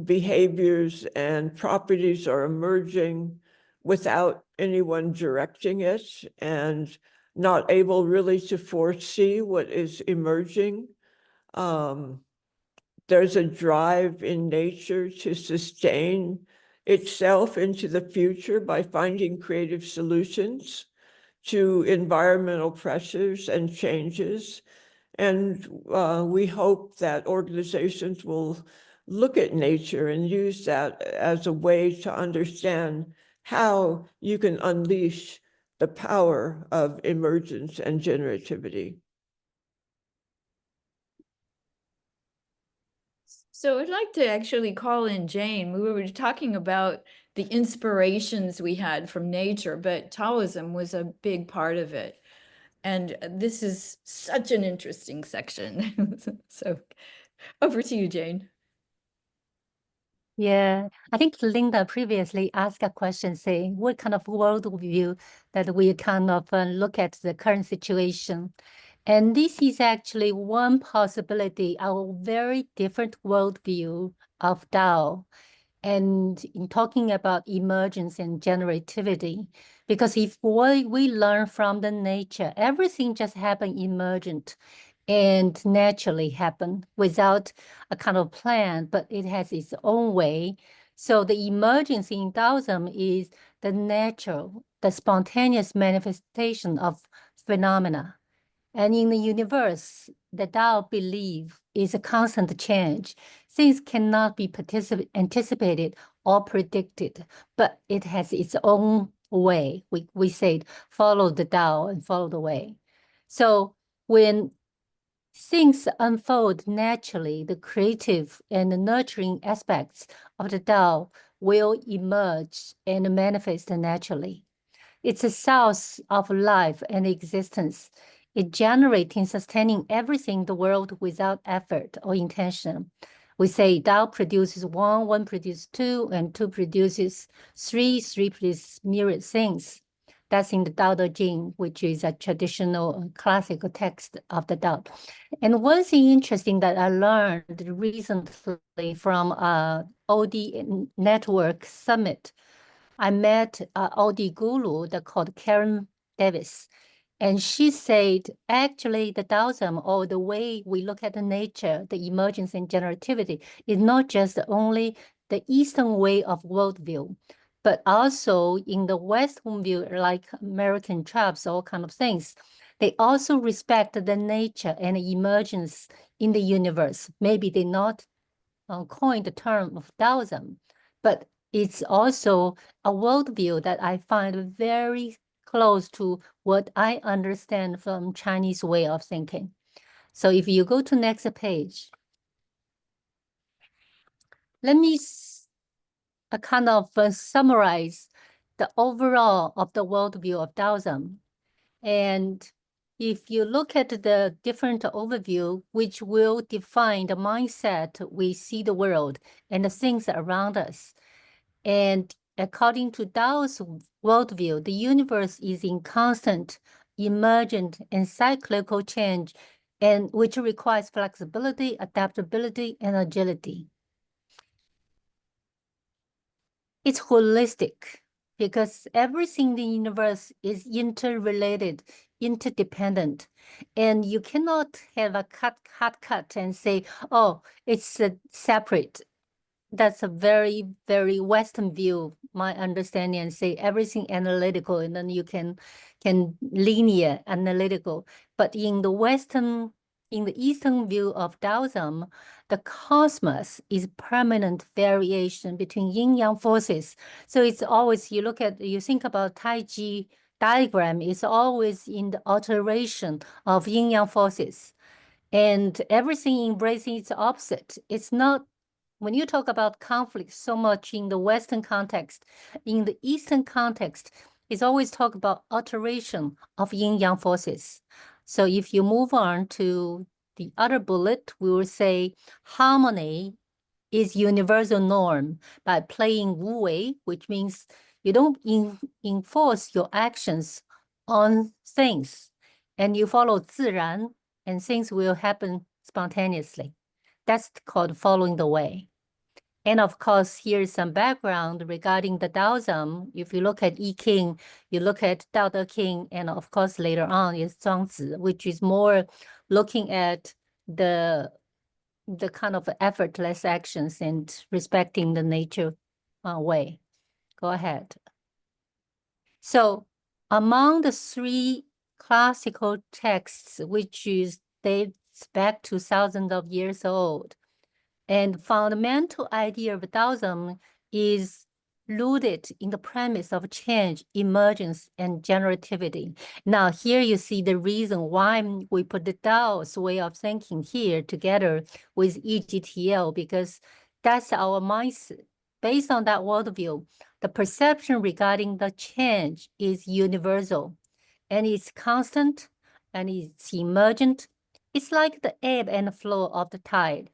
behaviors and properties are emerging without anyone directing it and not able really to foresee what is emerging. There's a drive in nature to sustain itself into the future by finding creative solutions to environmental pressures and changes. And we hope that organizations will look at nature and use that as a way to understand how you can unleash the power of emergence and generativity. So I'd like to actually call in Jane. We were talking about the inspirations we had from nature, but Taoism was a big part of it. And this is such an interesting section. So over to you, Jane. Yeah, I think Linda previously asked a question saying what kind of worldview that we kind of look at the current situation. And this is actually one possibility, a very different worldview of Tao. And in talking about emergence and generativity, because if we learn from the nature, everything just happen emergent and naturally happen without a kind of plan, but it has its own way. So the emergence in Taoism is the natural, the spontaneous manifestation of phenomena. And in the universe, the Tao belief is a constant change. Things cannot be anticipated or predicted, but it has its own way. We said, follow the Tao and follow the way. So when things unfold naturally, the creative and the nurturing aspects of the Tao will emerge and manifest naturally. It's a source of life and existence. It generates and sustaining everything in the world without effort or intention. We say Tao produces one, one produces two, and two produces three, three produces myriad things. That's in the Tao Te Ching, which is a traditional classical text of the Tao. And one thing interesting that I learned recently from OD Network Summit, I met OD guru that called Karen Davis. And she said, actually, the Taoism, or the way we look at the nature, the emergence and generativity, is not just only the Eastern way of worldview, but also in the Western view, like American tribes, all kind of things. They also respect the nature and the emergence in the universe. Maybe they not coined the term of Taoism, but it's also a worldview that I find very close to what I understand from Chinese way of thinking. So if you go to next page, let me kind of summarize the overall of the worldview of Taoism. And if you look at the different overview, which will define the mindset we see the world and the things around us. And according to Taoist worldview, the universe is in constant, emergent, and cyclical change, and which requires flexibility, adaptability, and agility. It's holistic because everything in the universe is interrelated, interdependent, and you cannot have a hard cut and say, oh, it's separate. That's a very, very Western view, my understanding, and say everything analytical, and then you can linear analytical. But in the Eastern view of Taoism, the cosmos is permanent variation between yin-yang forces. So it's always, you think about Tai Chi diagram, it's always in the alteration of yin-yang forces. And everything embracing its opposite. It's not, when you talk about conflict so much in the Western context, in the Eastern context, it's always talk about alteration of yin-yang forces. So if you move on to the other bullet, we will say harmony is universal norm by playing Wu Wei, which means you don't enforce your actions on things, and you follow 自然, and things will happen spontaneously. That's called following the way. And of course, here's some background regarding the Taoism. If you look at I Ching, you look at Tao Te Ching, and of course, later on is Zhuangzi, which is more looking at the kind of effortless actions and respecting the nature way. Go ahead. So among the three classical texts, which dates back to thousands of years old, and fundamental idea of Taoism is rooted in the premise of change, emergence, and generativity. Now, here you see the reason why we put the Taoist way of thinking here together with EGTL, because that's our mindset. Based on that worldview, the perception regarding the change is universal, and it's constant, and it's emergent. It's like the ebb and flow of the tide.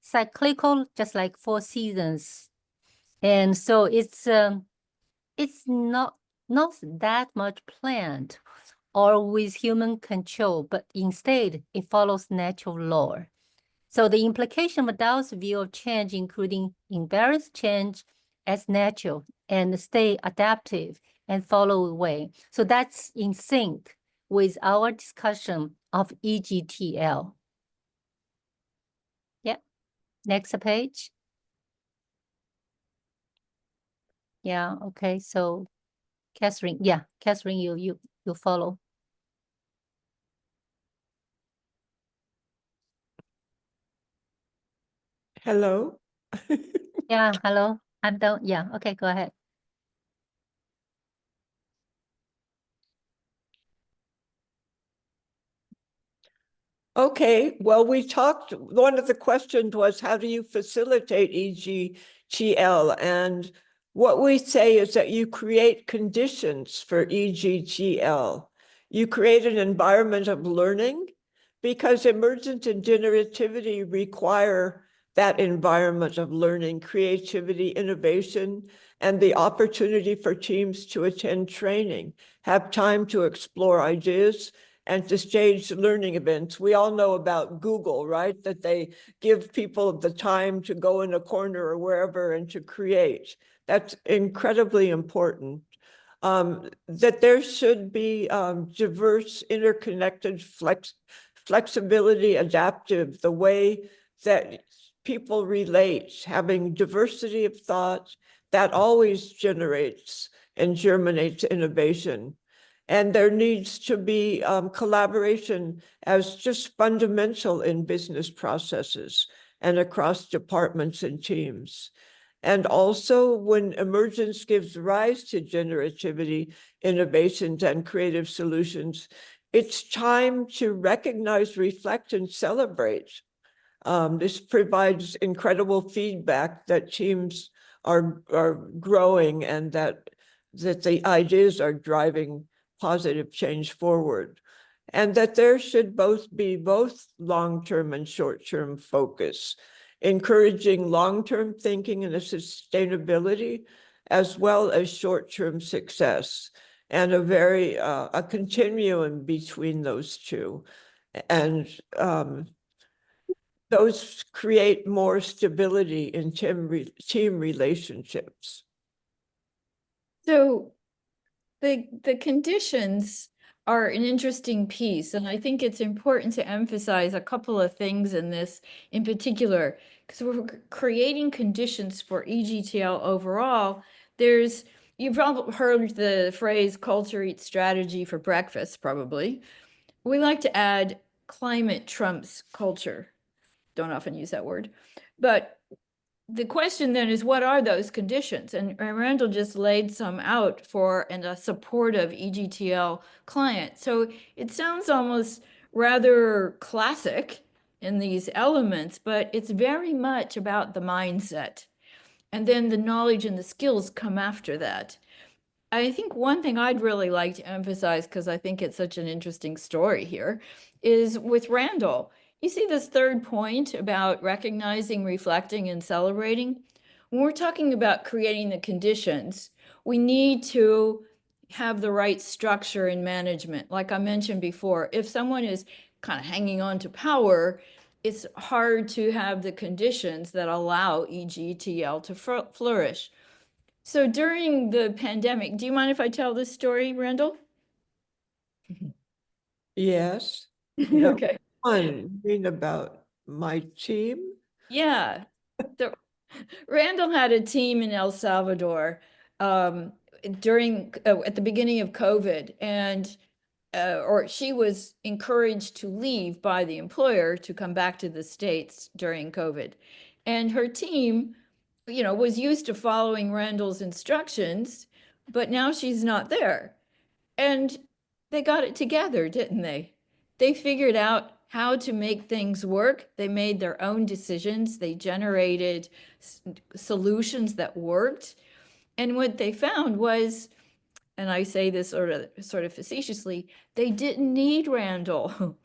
Cyclical, just like 4 seasons. And so it's not that much planned or with human control, but instead it follows natural law. So the implication of Taoist view of change, including embrace change as natural and stay adaptive and follow the way. So that's in sync with our discussion of EGTL. Yeah. Next page. Yeah, okay. So Catherine, you follow. Hello. Yeah, hello. I'm done. Yeah, okay, go ahead. Okay, well, one of the questions was, how do you facilitate EGTL? And what we say is that you create conditions for EGTL. You create an environment of learning, because emergent and generativity require that environment of learning, creativity, innovation, and the opportunity for teams to attend training, have time to explore ideas, and to stage learning events. We all know about Google, right? That they give people the time to go in a corner or wherever and to create. That's incredibly important. That there should be diverse, interconnected, flexibility, adaptive, the way that people relate, having diversity of thought, that always generates and germinates innovation. And there needs to be collaboration as just fundamental in business processes and across departments and teams. And also, when emergence gives rise to generativity, innovations, and creative solutions, it's time to recognize, reflect, and celebrate. This provides incredible feedback that teams are growing, and that the ideas are driving positive change forward. and that there should be both long-term and short-term focus, encouraging long-term thinking and sustainability, as well as short-term success, and a continuum between those two. And those create more stability in team relationships. So the conditions are an interesting piece, and I think it's important to emphasize a couple of things in this in particular, because we're creating conditions for EGTL overall. You've probably heard the phrase culture eats strategy for breakfast, probably. We like to add climate trumps culture. Don't often use that word, but the question then is, what are those conditions? And Randal just laid some out for a supportive EGTL client. So it sounds almost rather classic in these elements, but it's very much about the mindset. And then the knowledge and the skills come after that. I think one thing I'd really like to emphasize, because I think it's such an interesting story here, is with Randal. You see this third point about recognizing, reflecting, and celebrating? When we're talking about creating the conditions, we need to have the right structure in management. Like I mentioned before, if someone is kind of hanging on to power, it's hard to have the conditions that allow EGTL to flourish. So during the pandemic, do you mind if I tell this story, Randal? Yes. Okay. One thing about my team. Yeah. So Randal had a team in El Salvador during at the beginning of COVID, and or she was encouraged to leave by the employer to come back to the States during COVID. And her team, was used to following Randal's instructions, but now she's not there. And they got it together, didn't they? They figured out how to make things work. They made their own decisions. They generated solutions that worked. And what they found was, and I say this sort of facetiously, they didn't need Randal.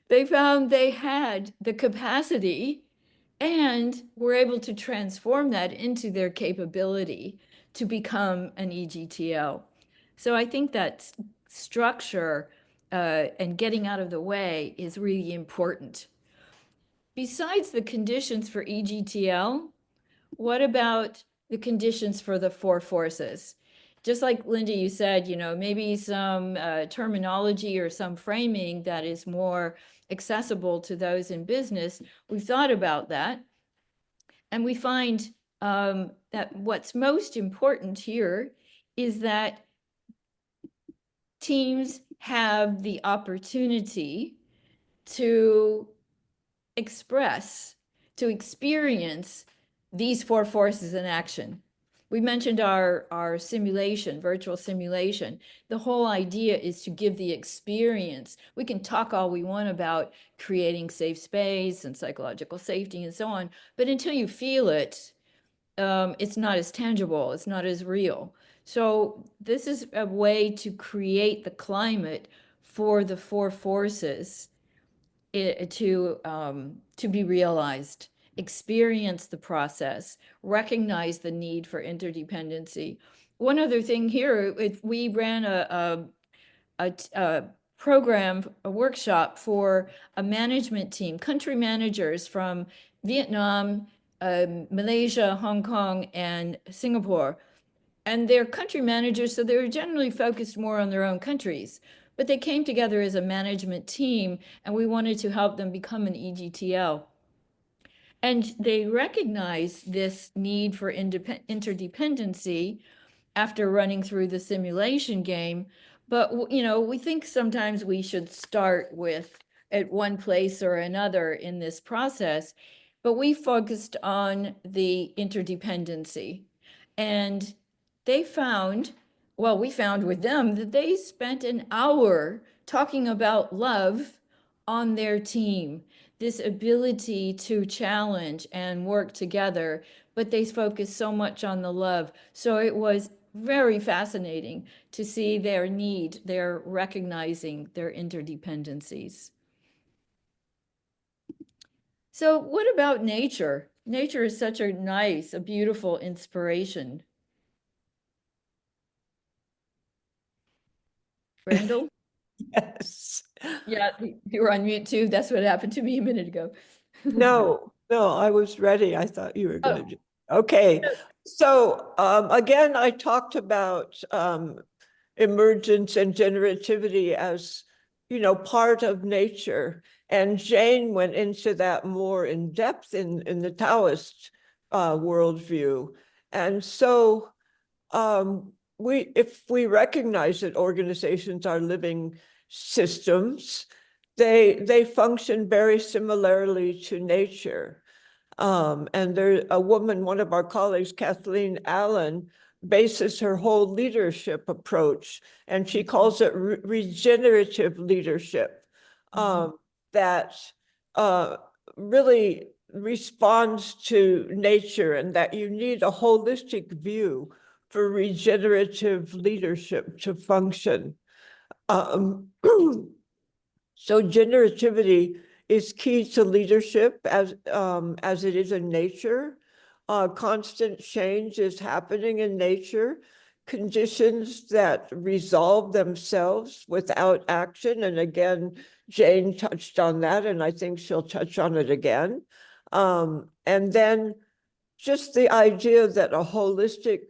They found they had the capacity and were able to transform that into their capability to become an EGTL. So I think that structure and getting out of the way is really important. Besides the conditions for EGTL, what about the conditions for the four forces? Just like Linda, you said, maybe some terminology or some framing that is more accessible to those in business. We've thought about that. And we find that what's most important here is that teams have the opportunity to express, to experience these four forces in action. We mentioned our simulation, virtual simulation. The whole idea is to give the experience. We can talk all we want about creating safe space and psychological safety and so on, but until you feel it, it's not as tangible, it's not as real. So this is a way to create the climate for the four forces to be realized, experience the process, recognize the need for interdependency. One other thing here, we ran a program, a workshop for a management team, country managers from Vietnam, Malaysia, Hong Kong, and Singapore. And they're country managers, so they were generally focused more on their own countries. But they came together as a management team, and we wanted to help them become an EGTL. And they recognized this need for interdependency after running through the simulation game. But, we think sometimes we should start with at one place or another in this process, but we focused on the interdependency. And they found, well, we found with them that they spent an hour talking about love on their team, this ability to challenge and work together, but they focused so much on the love. So it was very fascinating to see their need, their recognizing their interdependencies. So what about nature? Nature is such a nice, a beautiful inspiration. Randall? Yes. Yeah, you were on mute too. That's what happened to me a minute ago. No, I was ready. I thought you were going to Oh. do. Okay. So again, I talked about emergence and generativity as, part of nature. And Jane went into that more in depth in the Taoist worldview. And so if we recognize that organizations are living systems, they function very similarly to nature. And there, a woman, one of our colleagues, Kathleen Curran, bases her whole leadership approach, and she calls it regenerative leadership, that really responds to nature, and that you need a holistic view for regenerative leadership to function. So generativity is key to leadership as it is in nature. Constant change is happening in nature. Conditions that resolve themselves without action. And again, Jane touched on that, and I think she'll touch on it again. And then just the idea that a holistic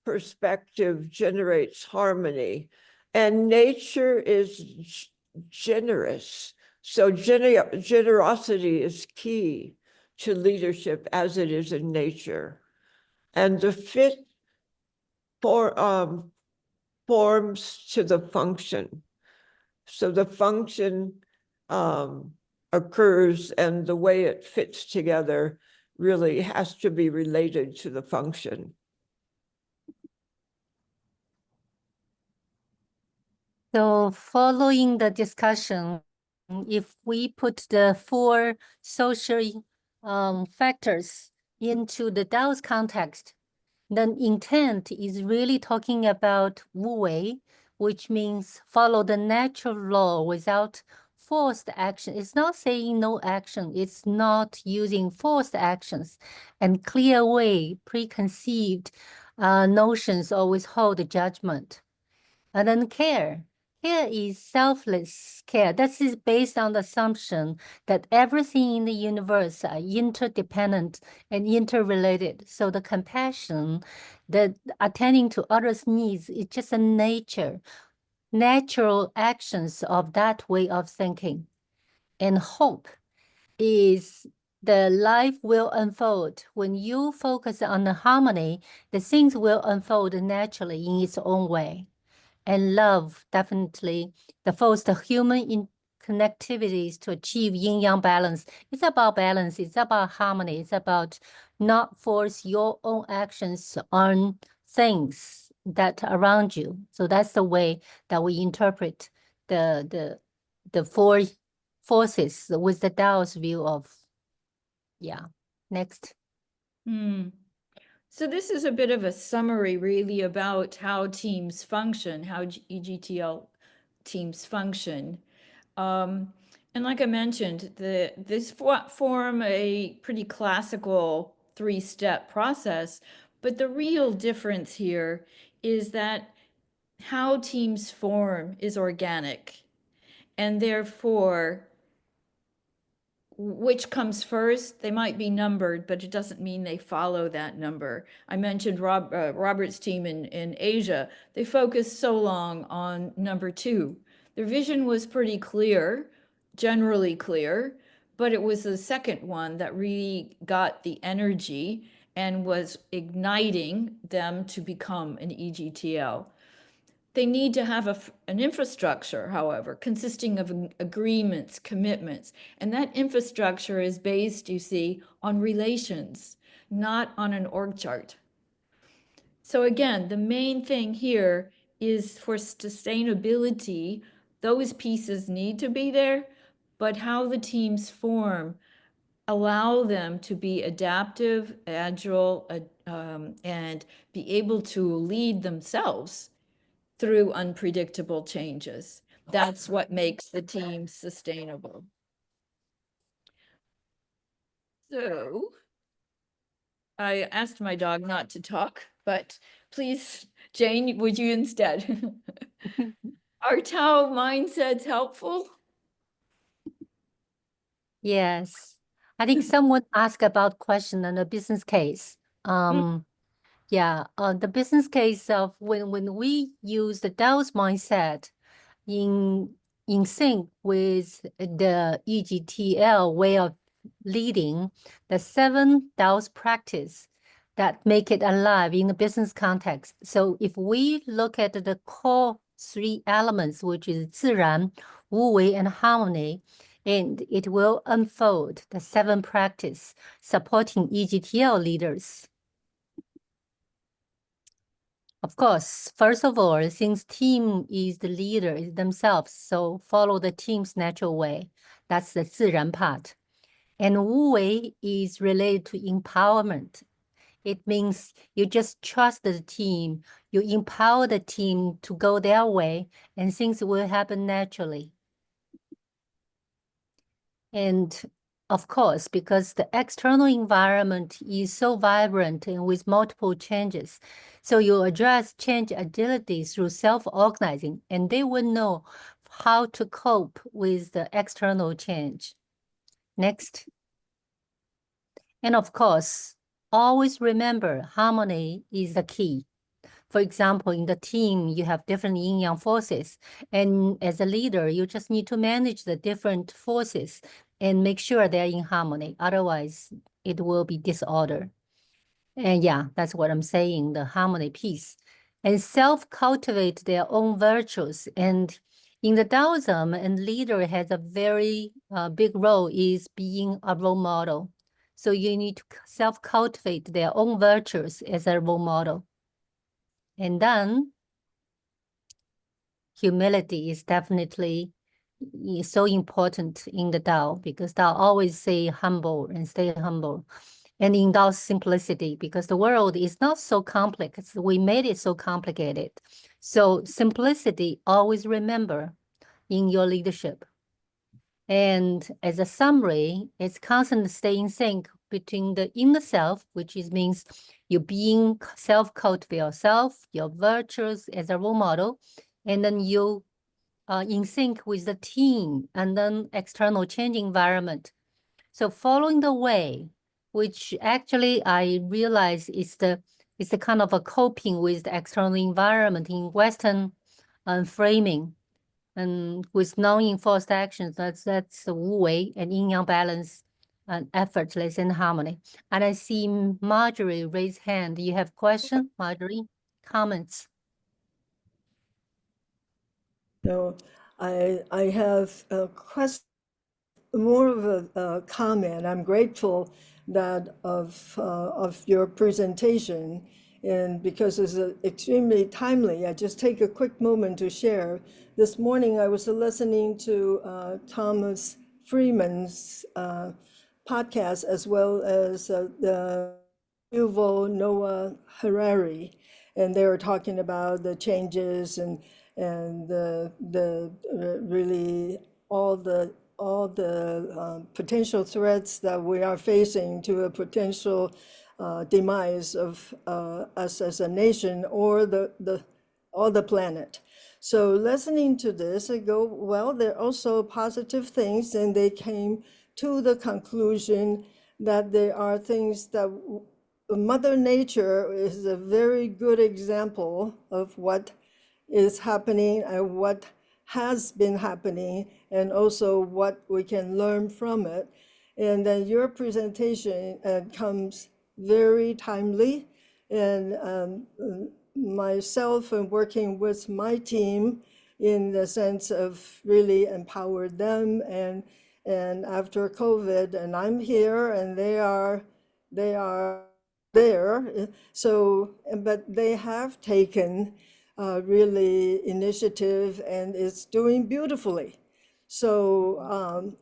perspective generates harmony. And nature is generous. So generosity is key to leadership as it is in nature. And the fit forms to the function. So the function occurs, and the way it fits together really has to be related to the function. So following the discussion, if we put the 4 social factors into the Taoist context, the intent is really talking about Wu Wei, which means follow the natural law without forced action. It's not saying no action. It's not using forced actions and clear way, preconceived notions or withhold judgment. And then care. Care is selfless care. That is based on the assumption that everything in the universe are interdependent and interrelated. So the compassion, the attending to others' needs is just a natural actions of that way of thinking. And hope is the life will unfold. When you focus on the harmony, the things will unfold naturally in its own way. And love, definitely, the first human connectivities to achieve yin-yang balance. It's about balance. It's about harmony. It's about not force your own actions on things that are around you. So that's the way that we interpret the 4 forces with the Taoist view of, yeah. Next. So this is a bit of a summary really about how teams function, how EGTL teams function. And like I mentioned, this form a pretty classical 3-step process, but the real difference here is that how teams form is organic, and therefore which comes first, they might be numbered, but it doesn't mean they follow that number. I mentioned Robert's team in Asia. They focused so long on number 2. Their vision was pretty clear, generally clear, but it was the second one that really got the energy and was igniting them to become an EGTL. They need to have an infrastructure, however, consisting of agreements, commitments, and that infrastructure is based, you see, on relations, not on an org chart. So again, the main thing here is for sustainability, those pieces need to be there, but how the teams form allow them to be adaptive, agile, and be able to lead themselves through unpredictable changes. That's what makes the team sustainable. So I asked my dog not to talk, but please, Jane, would you instead? Are Tao mindsets helpful? Yes. I think someone asked about question on a business case. Yeah, the business case of when we use the Taoist mindset in sync with the EGTL way of leading, the 7 Taoist practice that make it alive in the business context. So if we look at the core 3 elements, which is 自然, wu wei, and harmony, and it will unfold the 7 practice supporting EGTL leaders. Of course, first of all, since team is the leader themselves, so follow the team's natural way. That's the 自然 part. And wu wei is related to empowerment. It means you just trust the team, you empower the team to go their way, and things will happen naturally. And of course, because the external environment is so vibrant and with multiple changes, so you address change agility through self-organizing, and they will know how to cope with the external change. Next. And of course, always remember harmony is the key. For example, in the team, you have different yin-yang forces. And as a leader, you just need to manage the different forces and make sure they're in harmony. Otherwise, it will be disorder. And yeah, that's what I'm saying, the harmony piece. And self-cultivate their own virtues. And in the Taoism, a leader has a very big role is being a role model. So you need to self-cultivate their own virtues as a role model. And then humility is definitely so important in the Tao, because Tao always say humble and stay humble. And in Tao simplicity, because the world is not so complex. We made it so complicated. So simplicity, always remember in your leadership. And as a summary, it's constant stay in sync between the inner self, which means you being self-cultivate yourself, your virtues as a role model, and then you in sync with the team and then external change environment. So following the way, which actually I realize is the kind of a coping with the external environment in Western framing. And with non-enforced actions, that's the wu wei and yin-yang balance and effortless and harmony. And I see Marjorie raise hand. You have question, Marjorie? Comments? No, I have a question, more of a comment. I'm grateful that of your presentation, and because it's extremely timely, I just take a quick moment to share. This morning I was listening to Thomas Freeman's podcast, as well as the Yuval Noah Harari, and they were talking about the changes and the really all the potential threats that we are facing to a potential demise of us as a nation or the planet. So listening to this, I go, well, there are also positive things, and they came to the conclusion that there are things that Mother Nature is a very good example of what is happening and what has been happening, and also what we can learn from it. And then your presentation comes very timely, and myself and working with my team in the sense of really empower them, and after COVID, and I'm here and they are there. So, but they have taken really initiative, and it's doing beautifully. So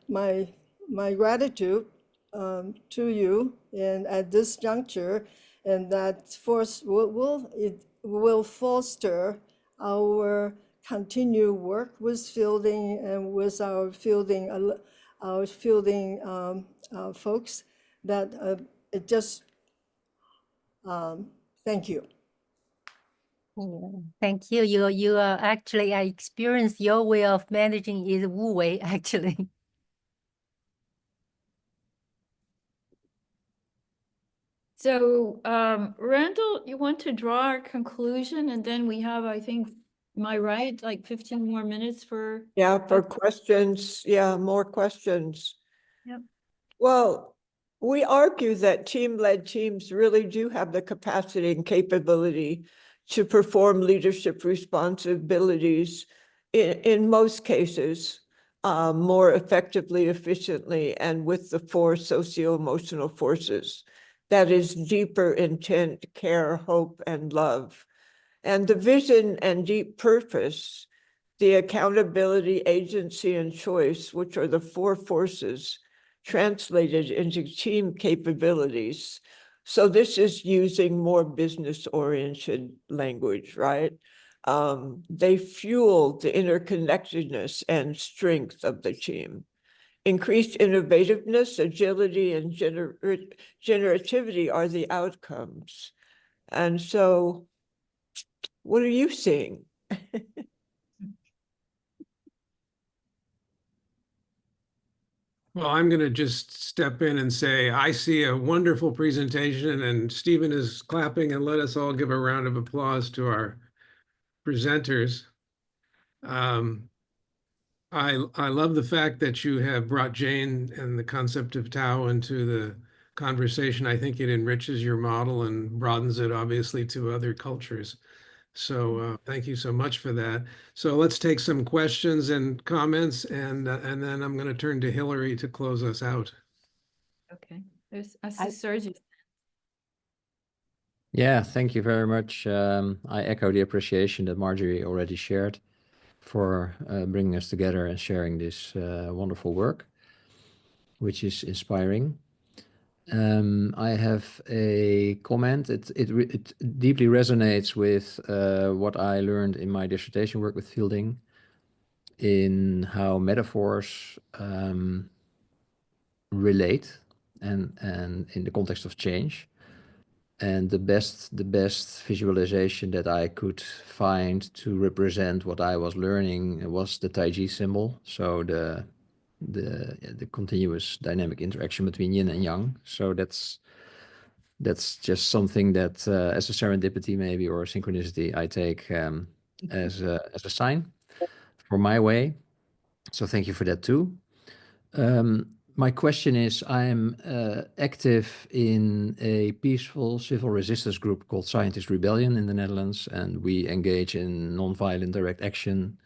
my my gratitude to you and at this juncture, and that force will foster our continued work with fielding and with our fielding folks. That it just thank you. Yeah, thank you. You actually, I experienced your way of managing is Wu Wei actually. So, Randall, you want to draw our conclusion, and then we have, I think, am I right, like 15 more minutes for? Yeah, for questions. Yeah, more questions. Yep. Well, we argue that team-led teams really do have the capacity and capability to perform leadership responsibilities in most cases more effectively, efficiently, and with the four socio-emotional forces. That is deeper intent, care, hope, and love. And the vision and deep purpose, the accountability, agency, and choice, which are the four forces translated into team capabilities. So this is using more business-oriented language, right? They fuel the interconnectedness and strength of the team. Increased innovativeness, agility, and generativity are the outcomes. And so, what are you seeing? Well, I'm going to just step in and say, I see a wonderful presentation, and Stephen is clapping, and let us all give a round of applause to our presenters. I love the fact that you have brought Jane and the concept of Tao into the conversation. I think it enriches your model and broadens it obviously to other cultures. So thank you so much for that. So let's take some questions and comments, and then I'm going to turn to Hillary to close us out. Okay, I see Sergio. Yeah, thank you very much. I echo the appreciation that Marjorie already shared for bringing us together and sharing this wonderful work, which is inspiring. I have a comment. It deeply resonates with what I learned in my dissertation work with Fielding, in how metaphors relate and in the context of change. And the best visualization that I could find to represent what I was learning was the Taiji symbol. So the continuous dynamic interaction between yin and yang. So that's just something that as a serendipity maybe, or a synchronicity, I take as a sign for my way. So thank you for that too. My question is, I'm active in a peaceful civil resistance group called Scientist Rebellion in the Netherlands, and we engage in nonviolent direct action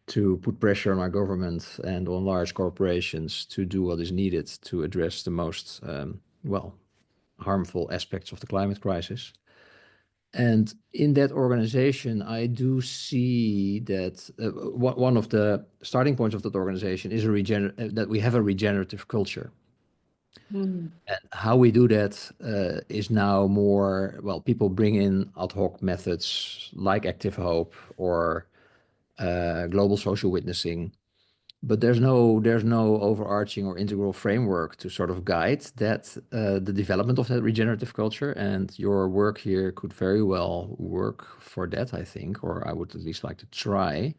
to put pressure on our government and on large corporations to do what is needed to address the most, harmful aspects of the climate crisis. And in that organization, I do see that one of the starting points of that organization is that we have a regenerative culture. And how we do that is now more, people bring in ad hoc methods like active hope or global social witnessing. But there's no overarching or integral framework to sort of guide that the development of that regenerative culture, and your work here could very well work for that, I think, or I would at least like to try.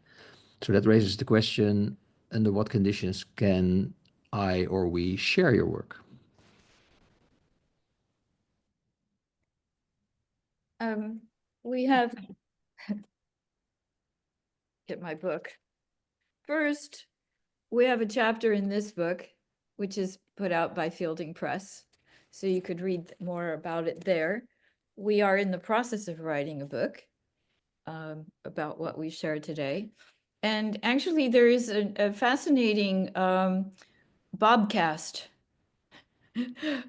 So that raises the question, under what conditions can I or we share your work? We have get my book. First, we have a chapter in this book, which is put out by Fielding Press, so you could read more about it there. We are in the process of writing a book about what we shared today. And actually, there is a fascinating Bobcast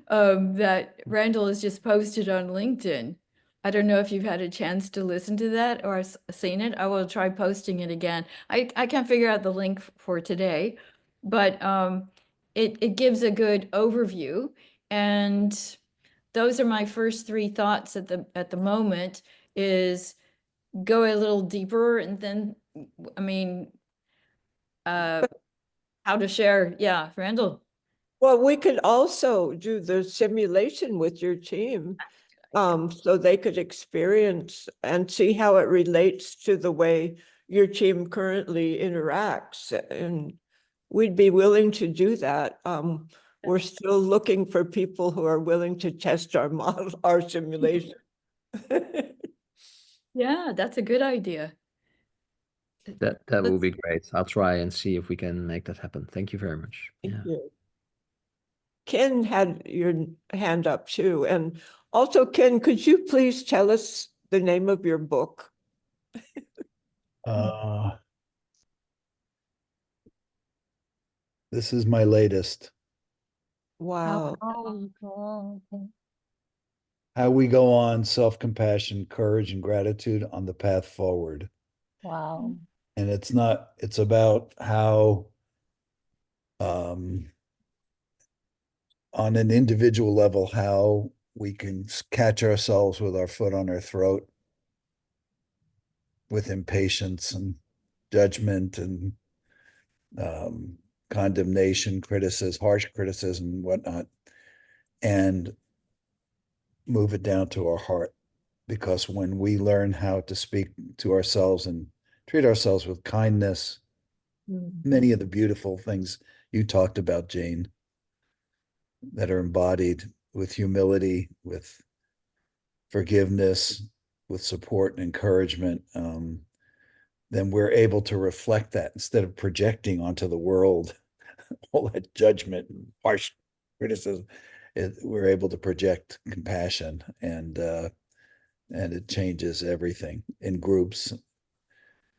that Randall has just posted on LinkedIn. I don't know if you've had a chance to listen to that or seen it. I will try posting it again. I can't figure out the link for today, but it gives a good overview. And those are my first three thoughts at the moment, is go a little deeper, and then, I mean, how to share. Yeah, Randall. Well, we could also do the simulation with your team, so they could experience and see how it relates to the way your team currently interacts. And we'd be willing to do that. We're still looking for people who are willing to test our model, our simulation. Yeah, that's a good idea. That will be great. I'll try and see if we can make that happen. Thank you very much. Thank you. Ken had your hand up too. And also, Ken, could you please tell us the name of your book? This is my latest. Wow. How we go on, self-compassion, courage, and gratitude on the path forward. Wow. And it's about how, on an individual level, how we can catch ourselves with our foot on our throat, with impatience and judgment and condemnation, criticism, harsh criticism, and whatnot, and move it down to our heart. Because when we learn how to speak to ourselves and treat ourselves with kindness, many of the beautiful things you talked about, Jane, that are embodied with humility, with forgiveness, with support and encouragement, then we're able to reflect that instead of projecting onto the world all that judgment and harsh criticism. We're able to project compassion, and it changes everything in groups,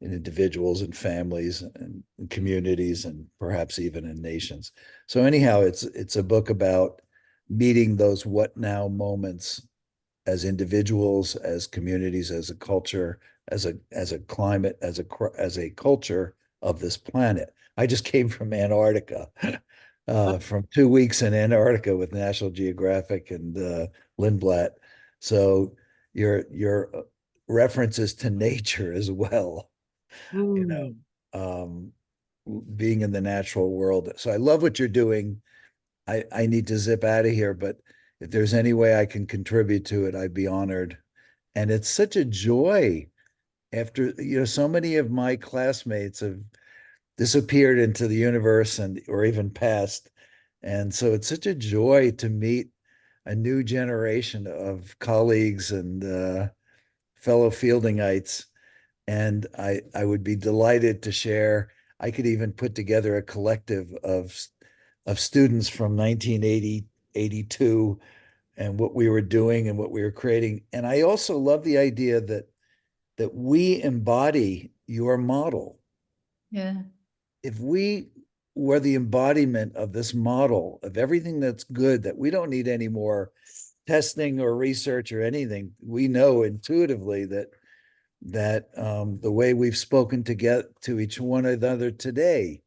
in individuals and families and communities, and perhaps even in nations. So anyhow, it's a book about meeting those what now moments as individuals, as communities, as a culture, as a climate, as a culture of this planet. I just came from Antarctica, from 2 weeks in Antarctica with National Geographic and Lindblad. So your references to nature as well, you know, being in the natural world. So I love what you're doing. I need to zip out of here, but if there's any way I can contribute to it, I'd be honored. And it's such a joy after, so many of my classmates have disappeared into the universe or even passed. And so it's such a joy to meet a new generation of colleagues and fellow Fieldingites. And I would be delighted to share. I could even put together a collective of students from 1980, 82, and what we were doing and what we were creating. And I also love the idea that we embody your model. Yeah. If we were the embodiment of this model of everything that's good, that we don't need any more testing or research or anything. We know intuitively that the way we've spoken to each one another today,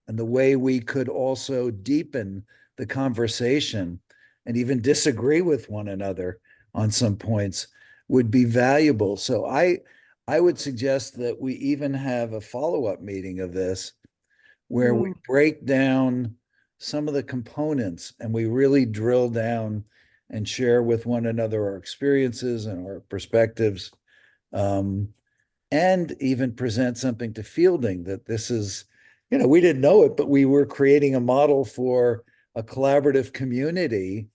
and the way we could also deepen the conversation and even disagree with one another on some points, would be valuable. So I would suggest that we even have a follow-up meeting of this where we break down some of the components and we really drill down and share with one another our experiences and our perspectives, and even present something to Fielding that this is, we didn't know it, but we were creating a model for a collaborative community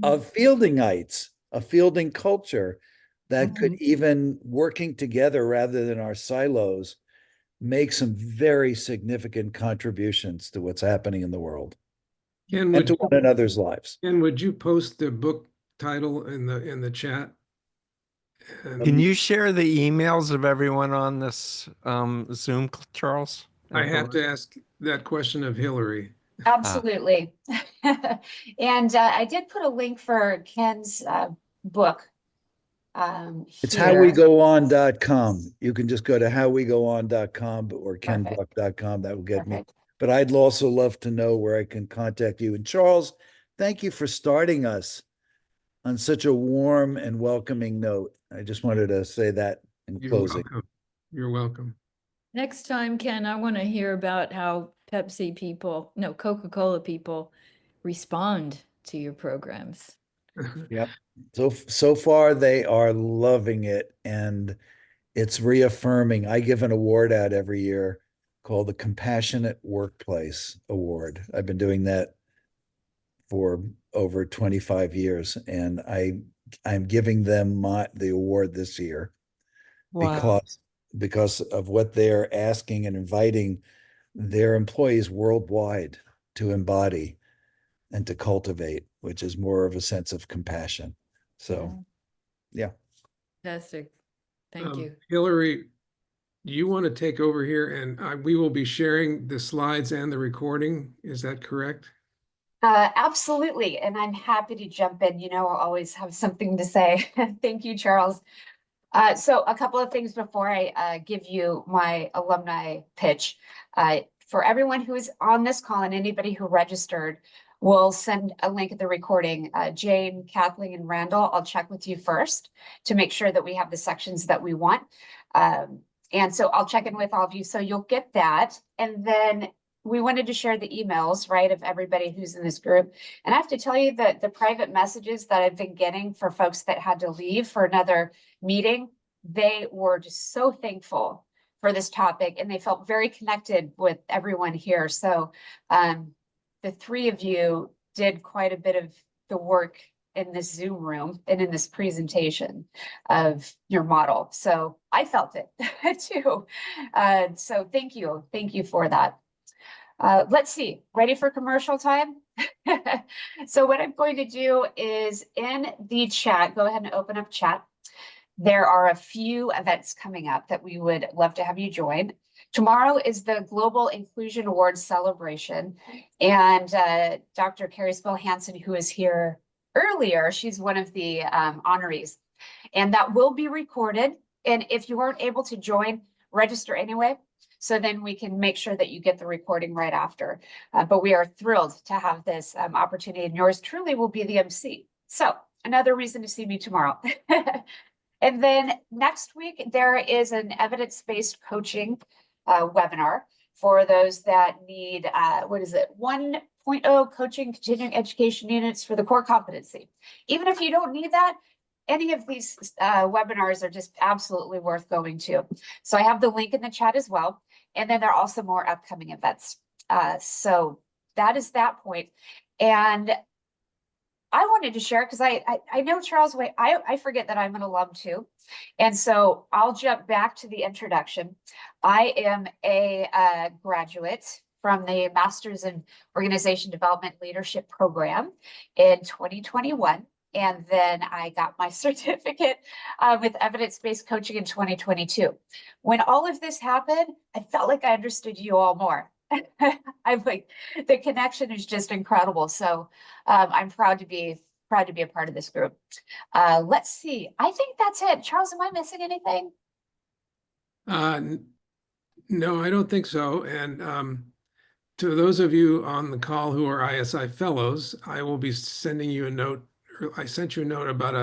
of Fieldingites, a Fielding culture that could, even working together rather than our silos, make some very significant contributions to what's happening in the world and to one another's lives. And would you post the book title in the chat? Can you share the emails of everyone on this Zoom, Charles? I have to ask that question of Hillary. Absolutely. And I did put a link for Ken's book. It's here. howwegoon.com. You can just go to howwegoon.com or kenbuck.com. That will get me but I'd also love to know where I can contact you. And Charles, thank you for starting us on such a warm and welcoming note. I just wanted to say that in You're closing. welcome. You're welcome. Next time, Ken, I want to hear about how Coca-Cola people respond to your programs. Yep. So far they are loving it, and it's reaffirming. I give an award out every year called the Compassionate Workplace Award. I've been doing that for over 25 years, and I'm giving them the award this year because of what they're asking and inviting their employees worldwide to embody and to cultivate, which is more of a sense of compassion. So, yeah. Fantastic. Thank you. Hillary, do you want to take over here, and we will be sharing the slides and the recording? Is that correct? Absolutely. And I'm happy to jump in. You know, I'll always have something to say. Thank you, Charles. So a couple of things before I give you my alumni pitch. For everyone who is on this call and anybody who registered, we'll send a link at the recording. Jane, Kathleen, and Randall, I'll check with you first to make sure that we have the sections that we want. And so I'll check in with all of you. So you'll get that. And then we wanted to share the emails, right, of everybody who's in this group. And I have to tell you that the private messages that I've been getting for folks that had to leave for another meeting, they were just so thankful for this topic, and they felt very connected with everyone here. So the three of you did quite a bit of the work in this Zoom room and in this presentation of your model. So I felt it too. So thank you. Thank you for that. Let's see, ready for commercial time? So what I'm going to do is in the chat, go ahead and open up chat. There are a few events coming up that we would love to have you join. Tomorrow is the Global Inclusion Awards celebration. And Dr. Carrie Spill-Hansen, who is here earlier, she's one of the honorees. And that will be recorded. And if you weren't able to join, register anyway. So then we can make sure that you get the recording right after. But we are thrilled to have this opportunity, and yours truly will be the MC. So another reason to see me tomorrow. And then next week, there is an evidence-based coaching webinar for those that need, 1.0 coaching continuing education units for the core competency. Even if you don't need that, any of these webinars are just absolutely worth going to. So I have the link in the chat as well. And then there are also more upcoming events. So that is that point. And I wanted to share, because I know, Charles, I forget that I'm an alum too. And so I'll jump back to the introduction. I am a graduate from the Masters in Organization Development Leadership program in 2021. And then I got my certificate with evidence-based coaching in 2022. When all of this happened, I felt like I understood you all more. I'm like, the connection is just incredible. So I'm proud to be a part of this group. Let's see. I think that's it. Charles, am I missing anything? No, I don't think so. And to those of you on the call who are ISI fellows, I will be sending you a note. I sent you a note about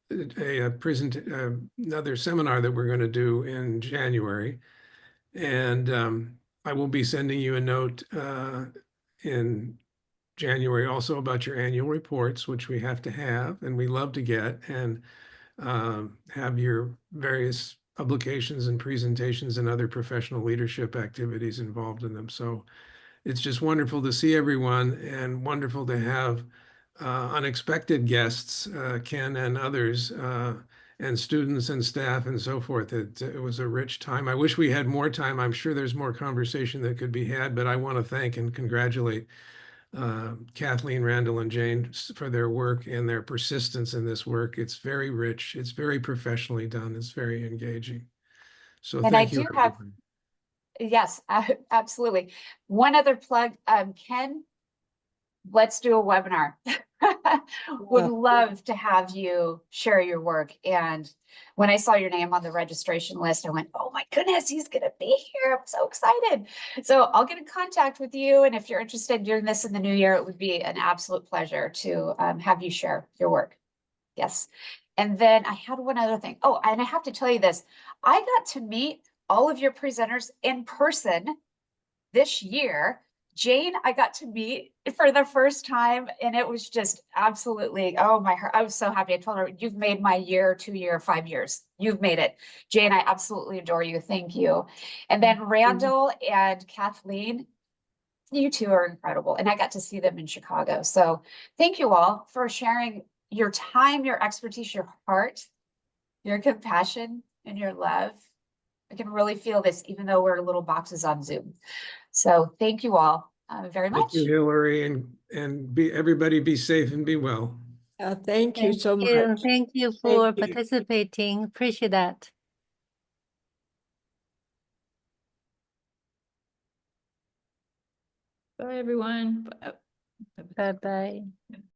another seminar that we're going to do in January. And I will be sending you a note in January also about your annual reports, which we have to have and we love to get, and have your various publications and presentations and other professional leadership activities involved in them. So it's just wonderful to see everyone, and wonderful to have unexpected guests, Ken and others, and students and staff and so forth. It was a rich time. I wish we had more time. I'm sure there's more conversation that could be had, but I want to thank and congratulate Kathleen, Randall, and Jane for their work and their persistence in this work. It's very rich. It's very professionally done. It's very engaging. So And thank I you. do have, yes, absolutely. One other plug, Ken let's do a webinar. Would love to have you share your work. And when I saw your name on the registration list, I went, oh my goodness, he's going to be here. I'm so excited. So I'll get in contact with you. And if you're interested in doing this in the new year, it would be an absolute pleasure to have you share your work. Yes. And then I had one other thing. Oh, and I have to tell you this. I got to meet all of your presenters in person this year. Jane, I got to meet for the first time, and it was just absolutely, oh my heart. I was so happy. I told her, you've made my year, 2 year, 5 years. You've made it. Jane, I absolutely adore you. Thank you. And then Randal and Kathleen, you two are incredible. And I got to see them in Chicago. So thank you all for sharing your time, your expertise, your heart, your compassion, and your love. I can really feel this, even though we're little boxes on Zoom. So thank you all very much. Thank you, Hillary, and everybody be safe and be well. Thank you so much. Thank you for participating. Appreciate that. Bye, everyone. Bye-bye.